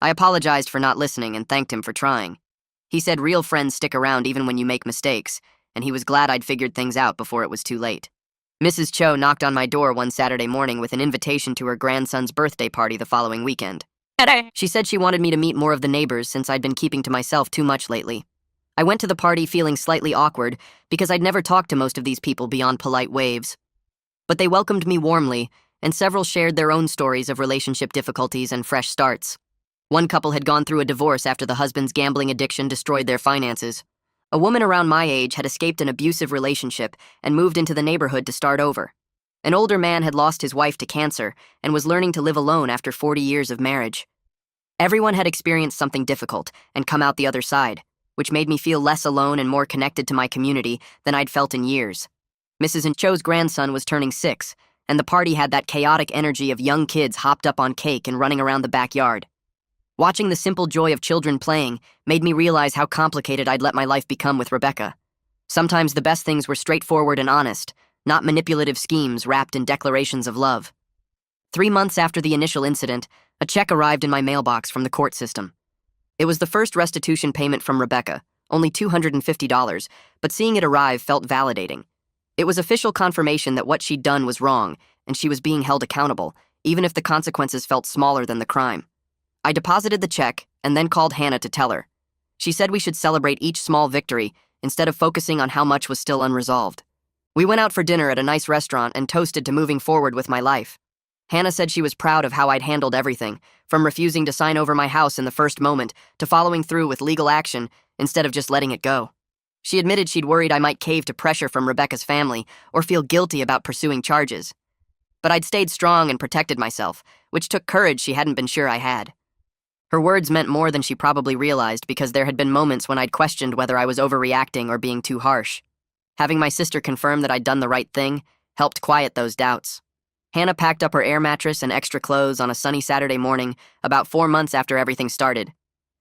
I apologized for not listening and thanked him for trying. He said real friends stick around even when you make mistakes, and he was glad I'd figured things out before it was too late. Mrs. Cho knocked on my door one Saturday morning with an invitation to her grandson's birthday party the following weekend. She said she wanted me to meet more of the neighbors since I'd been keeping to myself too much lately. I went to the party feeling slightly awkward because I'd never talked to most of these people beyond polite waves. But they welcomed me warmly, and several shared their own stories of relationship difficulties and fresh starts. One couple had gone through a divorce after the husband's gambling addiction destroyed their finances. A woman around my age had escaped an abusive relationship and moved into the neighborhood to start over. An older man had lost his wife to cancer and was learning to live alone after 40 years of marriage. Everyone had experienced something difficult and come out the other side, which made me feel less alone and more connected to my community than I'd felt in years. Mrs. Cho's grandson was turning 6, and the party had that chaotic energy of young kids hopped up on cake and running around the backyard. Watching the simple joy of children playing made me realize how complicated I'd let my life become with Rebecca. Sometimes the best things were straightforward and honest, not manipulative schemes wrapped in declarations of love. 3 months after the initial incident, a check arrived in my mailbox from the court system. It was the first restitution payment from Rebecca, only $250, but seeing it arrive felt validating. It was official confirmation that what she'd done was wrong, and she was being held accountable, even if the consequences felt smaller than the crime. I deposited the check and then called Hannah to tell her. She said we should celebrate each small victory instead of focusing on how much was still unresolved. We went out for dinner at a nice restaurant and toasted to moving forward with my life. Hannah said she was proud of how I'd handled everything, from refusing to sign over my house in the first moment to following through with legal action instead of just letting it go. She admitted she'd worried I might cave to pressure from Rebecca's family or feel guilty about pursuing charges. But I'd stayed strong and protected myself, which took courage she hadn't been sure I had. Her words meant more than she probably realized because there had been moments when I'd questioned whether I was overreacting or being too harsh. Having my sister confirm that I'd done the right thing helped quiet those doubts. Hannah packed up her air mattress and extra clothes on a sunny Saturday morning about 4 months after everything started.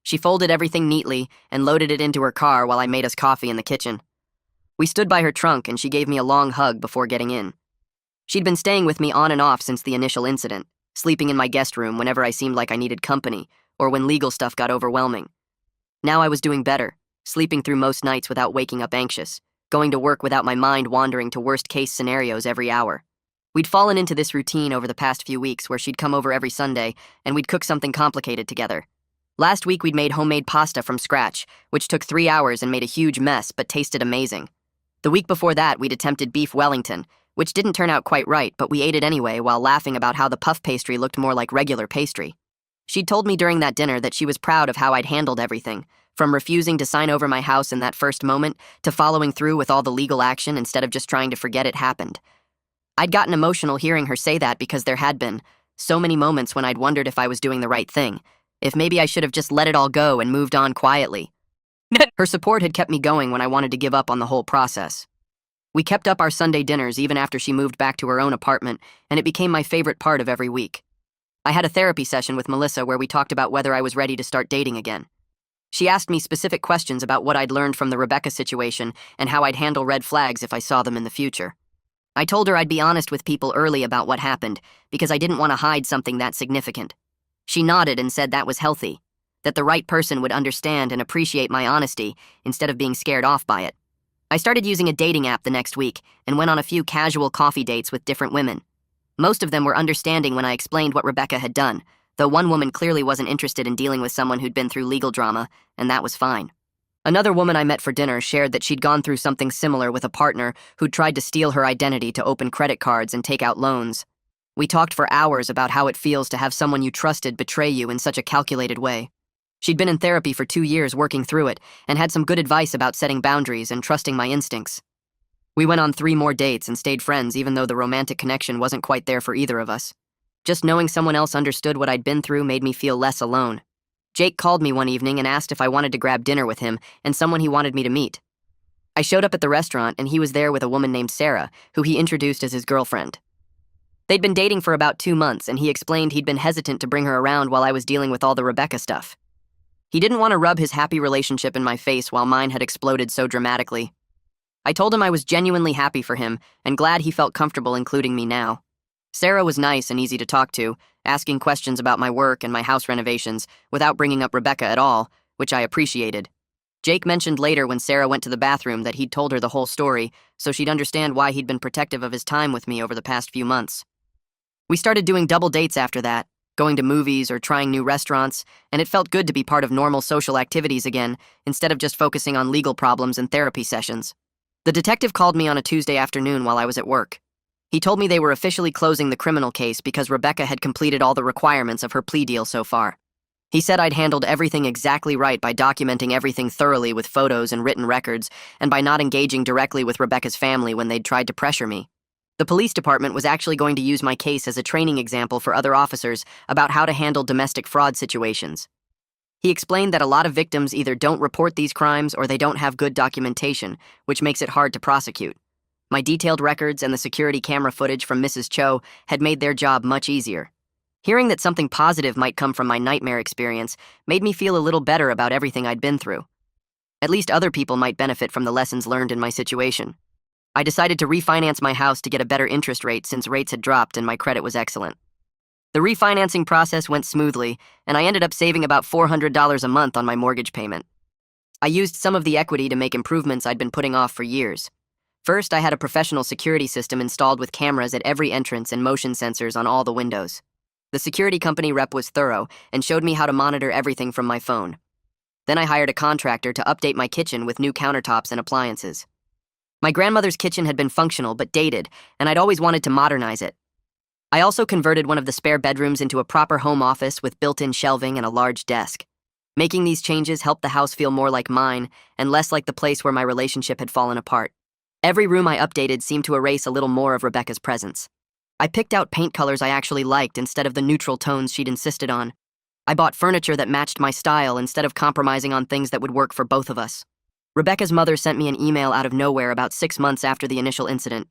She folded everything neatly and loaded it into her car while I made us coffee in the kitchen. We stood by her trunk and she gave me a long hug before getting in. She'd been staying with me on and off since the initial incident, sleeping in my guest room whenever I seemed like I needed company or when legal stuff got overwhelming. Now I was doing better, sleeping through most nights without waking up anxious, going to work without my mind wandering to worst-case scenarios every hour. We'd fallen into this routine over the past few weeks where she'd come over every Sunday and we'd cook something complicated together. Last week we'd made homemade pasta from scratch, which took 3 hours and made a huge mess but tasted amazing. The week before that we'd attempted beef Wellington, which didn't turn out quite right, but we ate it anyway while laughing about how the puff pastry looked more like regular pastry. She'd told me during that dinner that she was proud of how I'd handled everything, From refusing to sign over my house in that first moment to following through with all the legal action instead of just trying to forget it happened. I'd gotten emotional hearing her say that because there had been so many moments when I'd wondered if I was doing the right thing, if maybe I should have just let it all go and moved on quietly. Her support had kept me going when I wanted to give up on the whole process. We kept up our Sunday dinners even after she moved back to her own apartment, and it became my favorite part of every week. I had a therapy session with Melissa where we talked about whether I was ready to start dating again. She asked me specific questions about what I'd learned from the Rebecca situation and how I'd handle red flags if I saw them in the future. I told her I'd be honest with people early about what happened because I didn't want to hide something that significant. She nodded and said that was healthy, that the right person would understand and appreciate my honesty instead of being scared off by it. I started using a dating app the next week and went on a few casual coffee dates with different women. Most of them were understanding when I explained what Rebecca had done, though one woman clearly wasn't interested in dealing with someone who'd been through legal drama, and that was fine. Another woman I met for dinner shared that she'd gone through something similar with a partner who'd tried to steal her identity to open credit cards and take out loans. We talked for hours about how it feels to have someone you trusted betray you in such a calculated way. She'd been in therapy for 2 years working through it and had some good advice about setting boundaries and trusting my instincts. We went on 3 more dates and stayed friends even though the romantic connection wasn't quite there for either of us. Just knowing someone else understood what I'd been through made me feel less alone. Jake called me one evening and asked if I wanted to grab dinner with him and someone he wanted me to meet. I showed up at the restaurant and he was there with a woman named Sarah, who he introduced as his girlfriend. They'd been dating for about 2 months and he explained he'd been hesitant to bring her around while I was dealing with all the Rebecca stuff. He didn't want to rub his happy relationship in my face while mine had exploded so dramatically. I told him I was genuinely happy for him and glad he felt comfortable including me now. Sarah was nice and easy to talk to, asking questions about my work and my house renovations without bringing up Rebecca at all, which I appreciated. Jake mentioned later when Sarah went to the bathroom that he'd told her the whole story so she'd understand why he'd been protective of his time with me over the past few months. We started doing double dates after that, going to movies or trying new restaurants, and it felt good to be part of normal social activities again instead of just focusing on legal problems and therapy sessions. The detective called me on a Tuesday afternoon while I was at work. He told me they were officially closing the criminal case because Rebecca had completed all the requirements of her plea deal so far. He said I'd handled everything exactly right by documenting everything thoroughly with photos and written records and by not engaging directly with Rebecca's family when they'd tried to pressure me. The police department was actually going to use my case as a training example for other officers about how to handle domestic fraud situations. He explained that a lot of victims either don't report these crimes or they don't have good documentation, which makes it hard to prosecute. My detailed records and the security camera footage from Mrs. Cho had made their job much easier. Hearing that something positive might come from my nightmare experience made me feel a little better about everything I'd been through. At least other people might benefit from the lessons learned in my situation. I decided to refinance my house to get a better interest rate since rates had dropped and my credit was excellent. The refinancing process went smoothly, and I ended up saving about $400 a month on my mortgage payment. I used some of the equity to make improvements I'd been putting off for years. First, I had a professional security system installed with cameras at every entrance and motion sensors on all the windows. The security company rep was thorough and showed me how to monitor everything from my phone. Then I hired a contractor to update my kitchen with new countertops and appliances. My grandmother's kitchen had been functional but dated, and I'd always wanted to modernize it. I also converted one of the spare bedrooms into a proper home office with built-in shelving and a large desk. Making these changes helped the house feel more like mine and less like the place where my relationship had fallen apart. Every room I updated seemed to erase a little more of Rebecca's presence. I picked out paint colors I actually liked instead of the neutral tones she'd insisted on. I bought furniture that matched my style instead of compromising on things that would work for both of us. Rebecca's mother sent me an email out of nowhere about 6 months after the initial incident.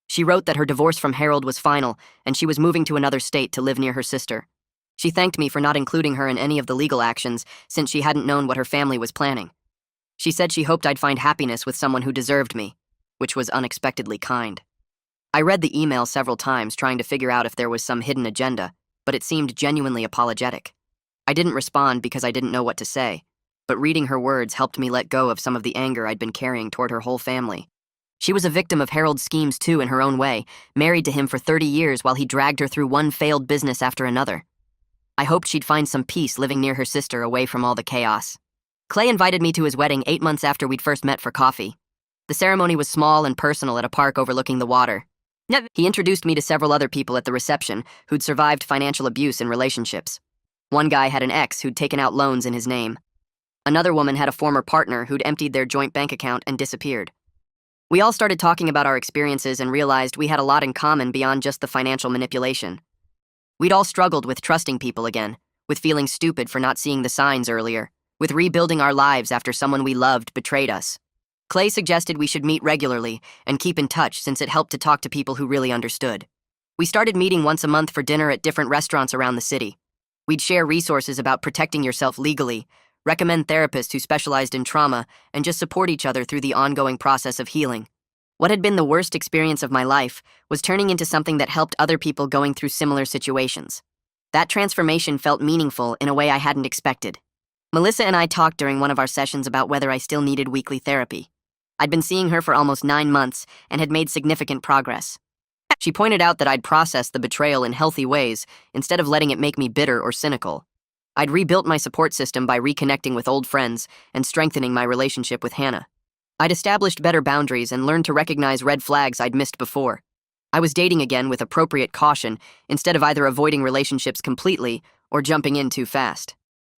She wrote that her divorce from Harold was final and she was moving to another state to live near her sister. She thanked me for not including her in any of the legal actions since she hadn't known what her family was planning. She said she hoped I'd find happiness with someone who deserved me, which was unexpectedly kind. I read the email several times trying to figure out if there was some hidden agenda, but it seemed genuinely apologetic. I didn't respond because I didn't know what to say, but reading her words helped me let go of some of the anger I'd been carrying toward her whole family. She was a victim of Harold's schemes too in her own way, married to him for 30 years while he dragged her through one failed business after another. I hoped she'd find some peace living near her sister away from all the chaos. Clay invited me to his wedding 8 months after we'd first met for coffee. The ceremony was small and personal at a park overlooking the water. He introduced me to several other people at the reception who'd survived financial abuse in relationships. One guy had an ex who'd taken out loans in his name. Another woman had a former partner who'd emptied their joint bank account and disappeared. We all started talking about our experiences and realized we had a lot in common beyond just the financial manipulation. We'd all struggled with trusting people again, with feeling stupid for not seeing the signs earlier, with rebuilding our lives after someone we loved betrayed us. Clay suggested we should meet regularly and keep in touch since it helped to talk to people who really understood. We started meeting once a month for dinner at different restaurants around the city. We'd share resources about protecting yourself legally, recommend therapists who specialized in trauma, and just support each other through the ongoing process of healing. What had been the worst experience of my life was turning into something that helped other people going through similar situations. That transformation felt meaningful in a way I hadn't expected. Melissa and I talked during one of our sessions about whether I still needed weekly therapy. I'd been seeing her for almost 9 months and had made significant progress. She pointed out that I'd processed the betrayal in healthy ways instead of letting it make me bitter or cynical. I'd rebuilt my support system by reconnecting with old friends and strengthening my relationship with Hannah. I'd established better boundaries and learned to recognize red flags I'd missed before. I was dating again with appropriate caution instead of either avoiding relationships completely or jumping in too fast.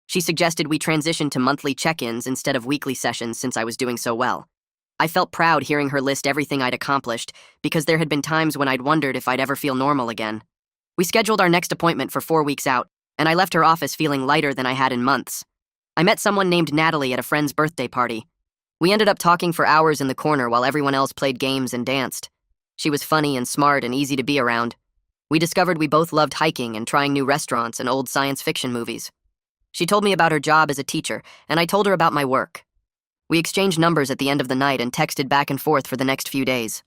She suggested we transition to monthly check-ins instead of weekly sessions since I was doing so well. I felt proud hearing her list everything I'd accomplished because there had been times when I'd wondered if I'd ever feel normal again. We scheduled our next appointment for 4 weeks out, and I left her office feeling lighter than I had in months. I met someone named Natalie at a friend's birthday party. We ended up talking for hours in the corner while everyone else played games and danced. She was funny and smart and easy to be around. We discovered we both loved hiking and trying new restaurants and old science fiction movies. She told me about her job as a teacher, and I told her about my work. We exchanged numbers at the end of the night and texted back and forth for the next few days.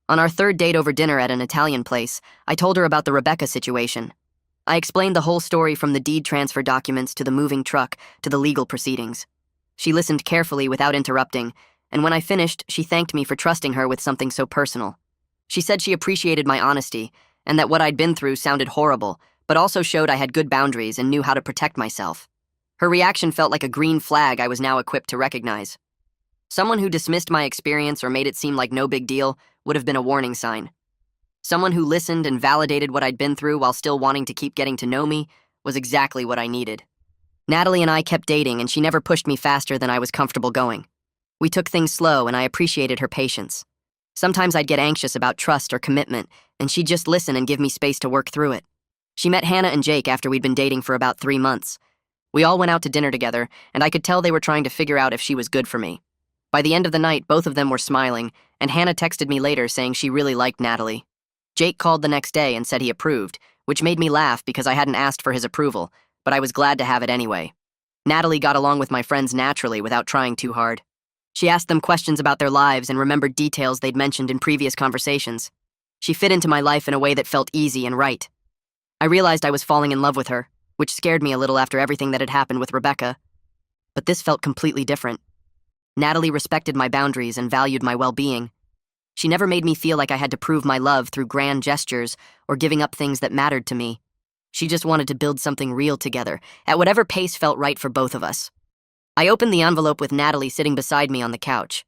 On our third date over dinner at an Italian place, I told her about the Rebecca situation. I explained the whole story from the deed transfer documents to the moving truck to the legal proceedings. She listened carefully without interrupting, and when I finished, she thanked me for trusting her with something so personal. She said she appreciated my honesty, and that what I'd been through sounded horrible, but also showed I had good boundaries and knew how to protect myself. Her reaction felt like a green flag I was now equipped to recognize. Someone who dismissed my experience or made it seem like no big deal would have been a warning sign. Someone who listened and validated what I'd been through while still wanting to keep getting to know me was exactly what I needed. Natalie and I kept dating, and she never pushed me faster than I was comfortable going. We took things slow, and I appreciated her patience. Sometimes I'd get anxious about trust or commitment, and she'd just listen and give me space to work through it. She met Hannah and Jake after we'd been dating for about 3 months. We all went out to dinner together, and I could tell they were trying to figure out if she was good for me. By the end of the night, both of them were smiling, and Hannah texted me later saying she really liked Natalie. Jake called the next day and said he approved, which made me laugh because I hadn't asked for his approval, but I was glad to have it anyway. Natalie got along with my friends naturally without trying too hard. She asked them questions about their lives and remembered details they'd mentioned in previous conversations. She fit into my life in a way that felt easy and right. I realized I was falling in love with her, which scared me a little after everything that had happened with Rebecca. But this felt completely different. Natalie respected my boundaries and valued my well-being. She never made me feel like I had to prove my love through grand gestures or giving up things that mattered to me. She just wanted to build something real together, at whatever pace felt right for both of us. I opened the envelope with Natalie sitting beside me on the couch.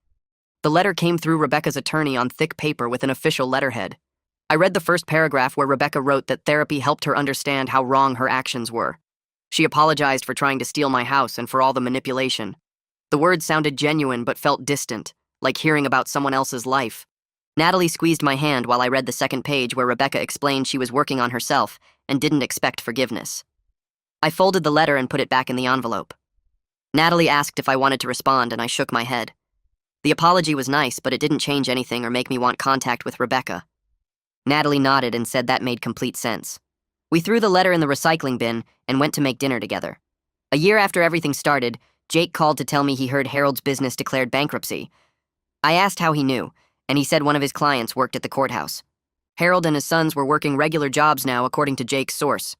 The letter came through Rebecca's attorney on thick paper with an official letterhead. I read the first paragraph where Rebecca wrote that therapy helped her understand how wrong her actions were. She apologized for trying to steal my house and for all the manipulation. The words sounded genuine but felt distant, like hearing about someone else's life. Natalie squeezed my hand while I read the second page where Rebecca explained she was working on herself and didn't expect forgiveness. I folded the letter and put it back in the envelope. Natalie asked if I wanted to respond, and I shook my head. The apology was nice, but it didn't change anything or make me want contact with Rebecca. Natalie nodded and said that made complete sense. We threw the letter in the recycling bin and went to make dinner together. A year after everything started, Jake called to tell me he heard Harold's business declared bankruptcy. I asked how he knew, and he said one of his clients worked at the courthouse. Harold and his sons were working regular jobs now, according to Jake's source.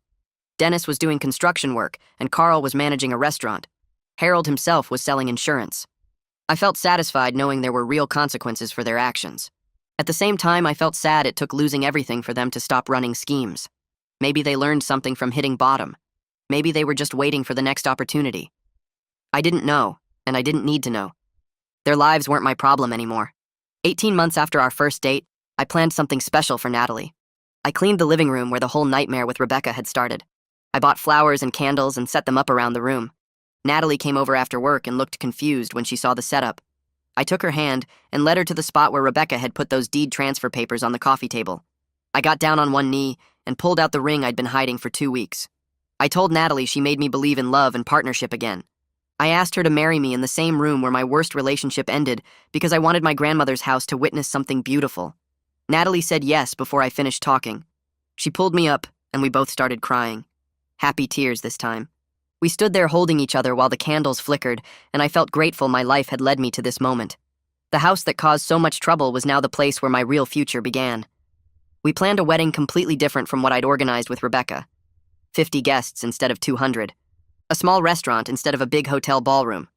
Dennis was doing construction work, and Carl was managing a restaurant. Harold himself was selling insurance. I felt satisfied knowing there were real consequences for their actions. At the same time, I felt sad it took losing everything for them to stop running schemes. Maybe they learned something from hitting bottom. Maybe they were just waiting for the next opportunity. I didn't know, and I didn't need to know. Their lives weren't my problem anymore. 18 months after our first date, I planned something special for Natalie. I cleaned the living room where the whole nightmare with Rebecca had started. I bought flowers and candles and set them up around the room. Natalie came over after work and looked confused when she saw the setup. I took her hand and led her to the spot where Rebecca had put those deed transfer papers on the coffee table. I got down on one knee and pulled out the ring I'd been hiding for 2 weeks. I told Natalie she made me believe in love and partnership again. I asked her to marry me in the same room where my worst relationship ended because I wanted my grandmother's house to witness something beautiful. Natalie said yes before I finished talking. She pulled me up, and we both started crying. Happy tears this time. We stood there holding each other while the candles flickered, and I felt grateful my life had led me to this moment. The house that caused so much trouble was now the place where my real future began. We planned a wedding completely different from what I'd organized with Rebecca. 50 guests instead of 200. A small restaurant instead of a big hotel ballroom.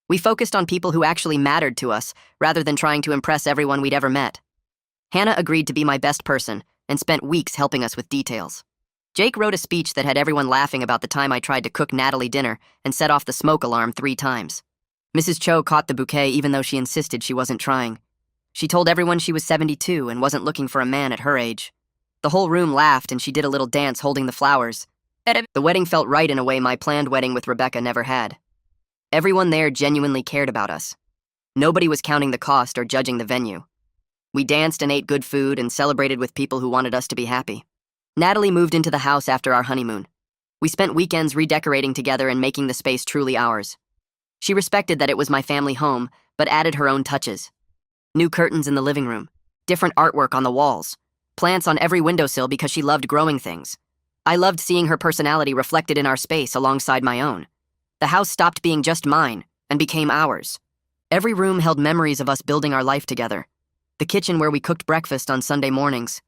We focused on people who actually mattered to us, rather than trying to impress everyone we'd ever met. Hannah agreed to be my best person and spent weeks helping us with details. Jake wrote a speech that had everyone laughing about the time I tried to cook Natalie dinner and set off the smoke alarm 3 times. Mrs. Cho caught the bouquet even though she insisted she wasn't trying. She told everyone she was 72 and wasn't looking for a man at her age. The whole room laughed and she did a little dance holding the flowers. The wedding felt right in a way my planned wedding with Rebecca never had. Everyone there genuinely cared about us. Nobody was counting the cost or judging the venue. We danced and ate good food and celebrated with people who wanted us to be happy. Natalie moved into the house after our honeymoon. We spent weekends redecorating together and making the space truly ours. She respected that it was my family home, but added her own touches. New curtains in the living room, different artwork on the walls, plants on every windowsill because she loved growing things. I loved seeing her personality reflected in our space alongside my own. The house stopped being just mine and became ours. Every room held memories of us building our life together. The kitchen where we cooked breakfast on Sunday mornings.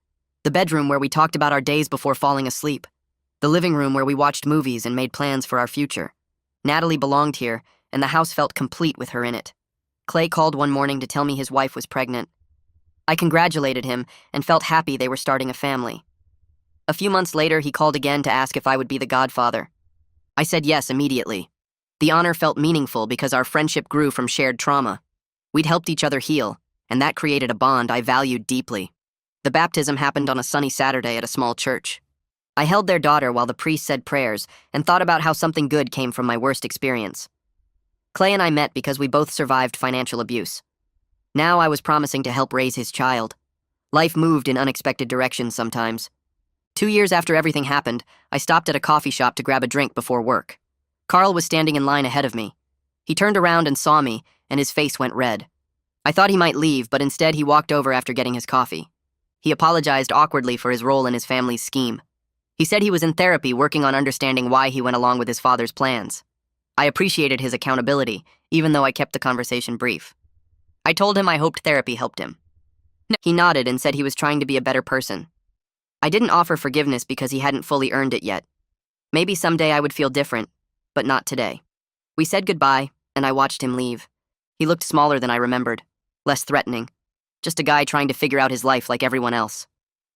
The bedroom where we talked about our days before falling asleep. The living room where we watched movies and made plans for our future. Natalie belonged here, and the house felt complete with her in it. Clay called one morning to tell me his wife was pregnant. I congratulated him and felt happy they were starting a family. A few months later, he called again to ask if I would be the godfather. I said yes immediately. The honor felt meaningful because our friendship grew from shared trauma. We'd helped each other heal, and that created a bond I valued deeply. The baptism happened on a sunny Saturday at a small church. I held their daughter while the priest said prayers and thought about how something good came from my worst experience. Clay and I met because we both survived financial abuse. Now I was promising to help raise his child. Life moved in unexpected directions sometimes. 2 years after everything happened, I stopped at a coffee shop to grab a drink before work. Carl was standing in line ahead of me. He turned around and saw me, and his face went red. I thought he might leave, but instead he walked over after getting his coffee. He apologized awkwardly for his role in his family's scheme. He said he was in therapy working on understanding why he went along with his father's plans. I appreciated his accountability, even though I kept the conversation brief. I told him I hoped therapy helped him. He nodded and said he was trying to be a better person. I didn't offer forgiveness because he hadn't fully earned it yet. Maybe someday I would feel different, but not today. We said goodbye, and I watched him leave. He looked smaller than I remembered, less threatening. Just a guy trying to figure out his life like everyone else.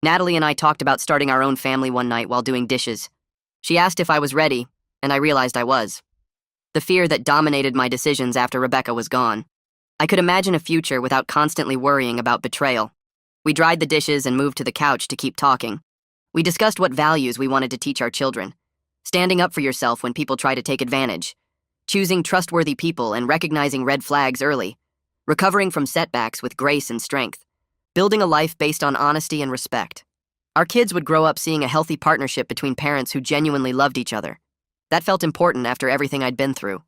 Natalie and I talked about starting our own family one night while doing dishes. She asked if I was ready, and I realized I was. The fear that dominated my decisions after Rebecca was gone. I could imagine a future without constantly worrying about betrayal. We dried the dishes and moved to the couch to keep talking. We discussed what values we wanted to teach our children. Standing up for yourself when people try to take advantage. Choosing trustworthy people and recognizing red flags early. Recovering from setbacks with grace and strength. Building a life based on honesty and respect. Our kids would grow up seeing a healthy partnership between parents who genuinely loved each other. That felt important after everything I'd been through.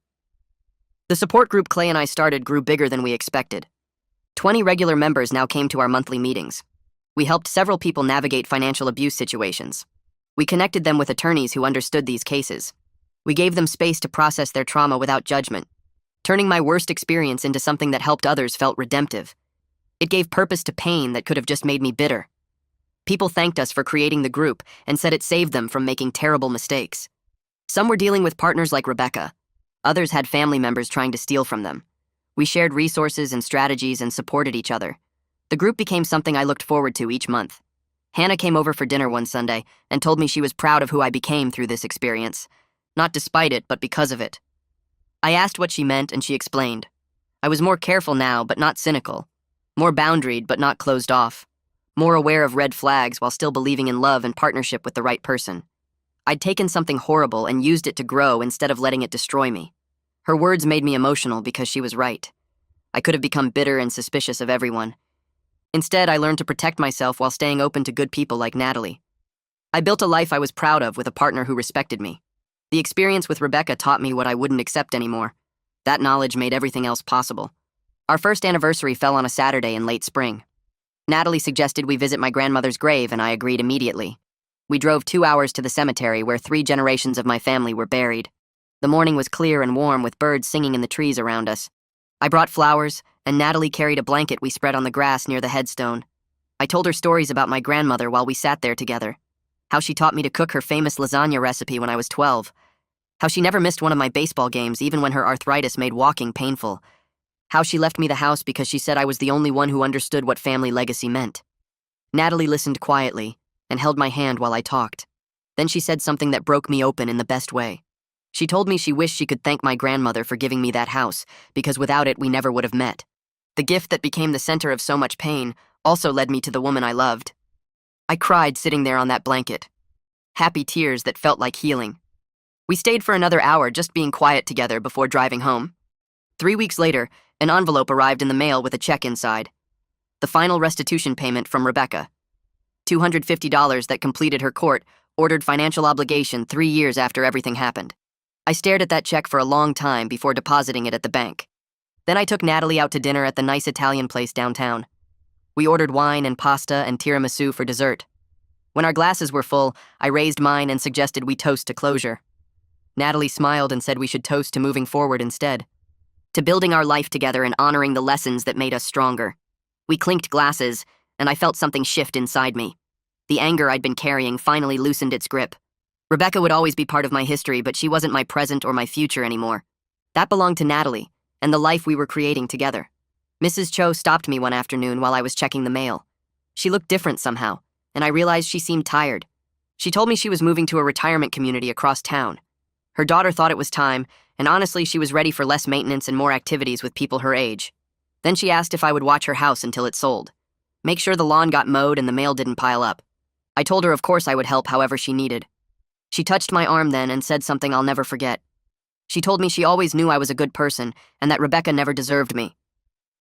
The support group Clay and I started grew bigger than we expected. 20 regular members now came to our monthly meetings. We helped several people navigate financial abuse situations. We connected them with attorneys who understood these cases. We gave them space to process their trauma without judgment. Turning my worst experience into something that helped others felt redemptive. It gave purpose to pain that could have just made me bitter. People thanked us for creating the group and said it saved them from making terrible mistakes. Some were dealing with partners like Rebecca. Others had family members trying to steal from them. We shared resources and strategies and supported each other. The group became something I looked forward to each month. Hannah came over for dinner one Sunday and told me she was proud of who I became through this experience. Not despite it, but because of it. I asked what she meant, and she explained. I was more careful now, but not cynical. More boundaried, but not closed off. More aware of red flags while still believing in love and partnership with the right person. I'd taken something horrible and used it to grow instead of letting it destroy me. Her words made me emotional because she was right. I could have become bitter and suspicious of everyone. Instead, I learned to protect myself while staying open to good people like Natalie. I built a life I was proud of with a partner who respected me. The experience with Rebecca taught me what I wouldn't accept anymore. That knowledge made everything else possible. Our first anniversary fell on a Saturday in late spring. Natalie suggested we visit my grandmother's grave, and I agreed immediately. We drove 2 hours to the cemetery where 3 generations of my family were buried. The morning was clear and warm with birds singing in the trees around us. I brought flowers, and Natalie carried a blanket we spread on the grass near the headstone. I told her stories about my grandmother while we sat there together. How she taught me to cook her famous lasagna recipe when I was 12. How she never missed one of my baseball games even when her arthritis made walking painful. How she left me the house because she said I was the only one who understood what family legacy meant. Natalie listened quietly and held my hand while I talked. Then she said something that broke me open in the best way. She told me she wished she could thank my grandmother for giving me that house, because without it we never would have met. The gift that became the center of so much pain also led me to the woman I loved. I cried sitting there on that blanket. Happy tears that felt like healing. We stayed for another hour just being quiet together before driving home. 3 weeks later, an envelope arrived in the mail with a check inside. The final restitution payment from Rebecca. $250 that completed her court-ordered financial obligation 3 years after everything happened. I stared at that check for a long time before depositing it at the bank. Then I took Natalie out to dinner at the nice Italian place downtown. We ordered wine and pasta and tiramisu for dessert. When our glasses were full, I raised mine and suggested we toast to closure. Natalie smiled and said we should toast to moving forward instead. To building our life together and honoring the lessons that made us stronger. We clinked glasses, and I felt something shift inside me. The anger I'd been carrying finally loosened its grip. Rebecca would always be part of my history, but she wasn't my present or my future anymore. That belonged to Natalie, and the life we were creating together. Mrs. Cho stopped me one afternoon while I was checking the mail. She looked different somehow, and I realized she seemed tired. She told me she was moving to a retirement community across town. Her daughter thought it was time, and honestly, she was ready for less maintenance and more activities with people her age. Then she asked if I would watch her house until it sold. Make sure the lawn got mowed and the mail didn't pile up. I told her of course I would help however she needed. She touched my arm then and said something I'll never forget. She told me she always knew I was a good person and that Rebecca never deserved me.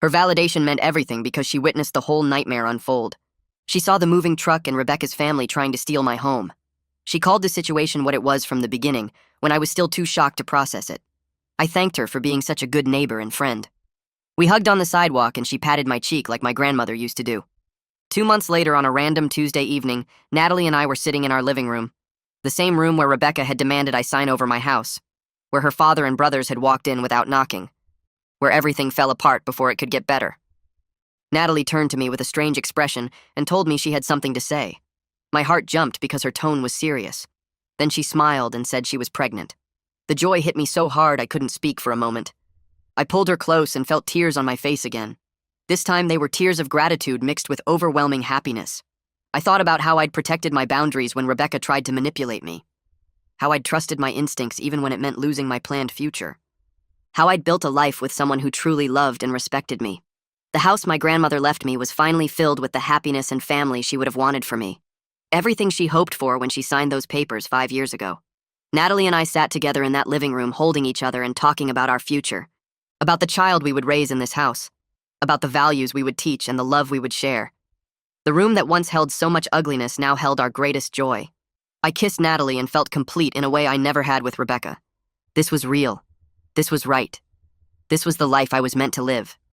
Her validation meant everything because she witnessed the whole nightmare unfold. She saw the moving truck and Rebecca's family trying to steal my home. She called the situation what it was from the beginning, when I was still too shocked to process it. I thanked her for being such a good neighbor and friend. We hugged on the sidewalk and she patted my cheek like my grandmother used to do. 2 months later, on a random Tuesday evening, Natalie and I were sitting in our living room. The same room where Rebecca had demanded I sign over my house. Where her father and brothers had walked in without knocking. Where everything fell apart before it could get better. Natalie turned to me with a strange expression and told me she had something to say. My heart jumped because her tone was serious. Then she smiled and said she was pregnant. The joy hit me so hard I couldn't speak for a moment. I pulled her close and felt tears on my face again. This time they were tears of gratitude mixed with overwhelming happiness. I thought about how I'd protected my boundaries when Rebecca tried to manipulate me. How I'd trusted my instincts even when it meant losing my planned future. How I'd built a life with someone who truly loved and respected me. The house my grandmother left me was finally filled with the happiness and family she would have wanted for me. Everything she hoped for when she signed those papers 5 years ago. Natalie and I sat together in that living room holding each other and talking about our future. About the child we would raise in this house. About the values we would teach and the love we would share. The room that once held so much ugliness now held our greatest joy. I kissed Natalie and felt complete in a way I never had with Rebecca. This was real. This was right. This was the life I was meant to live.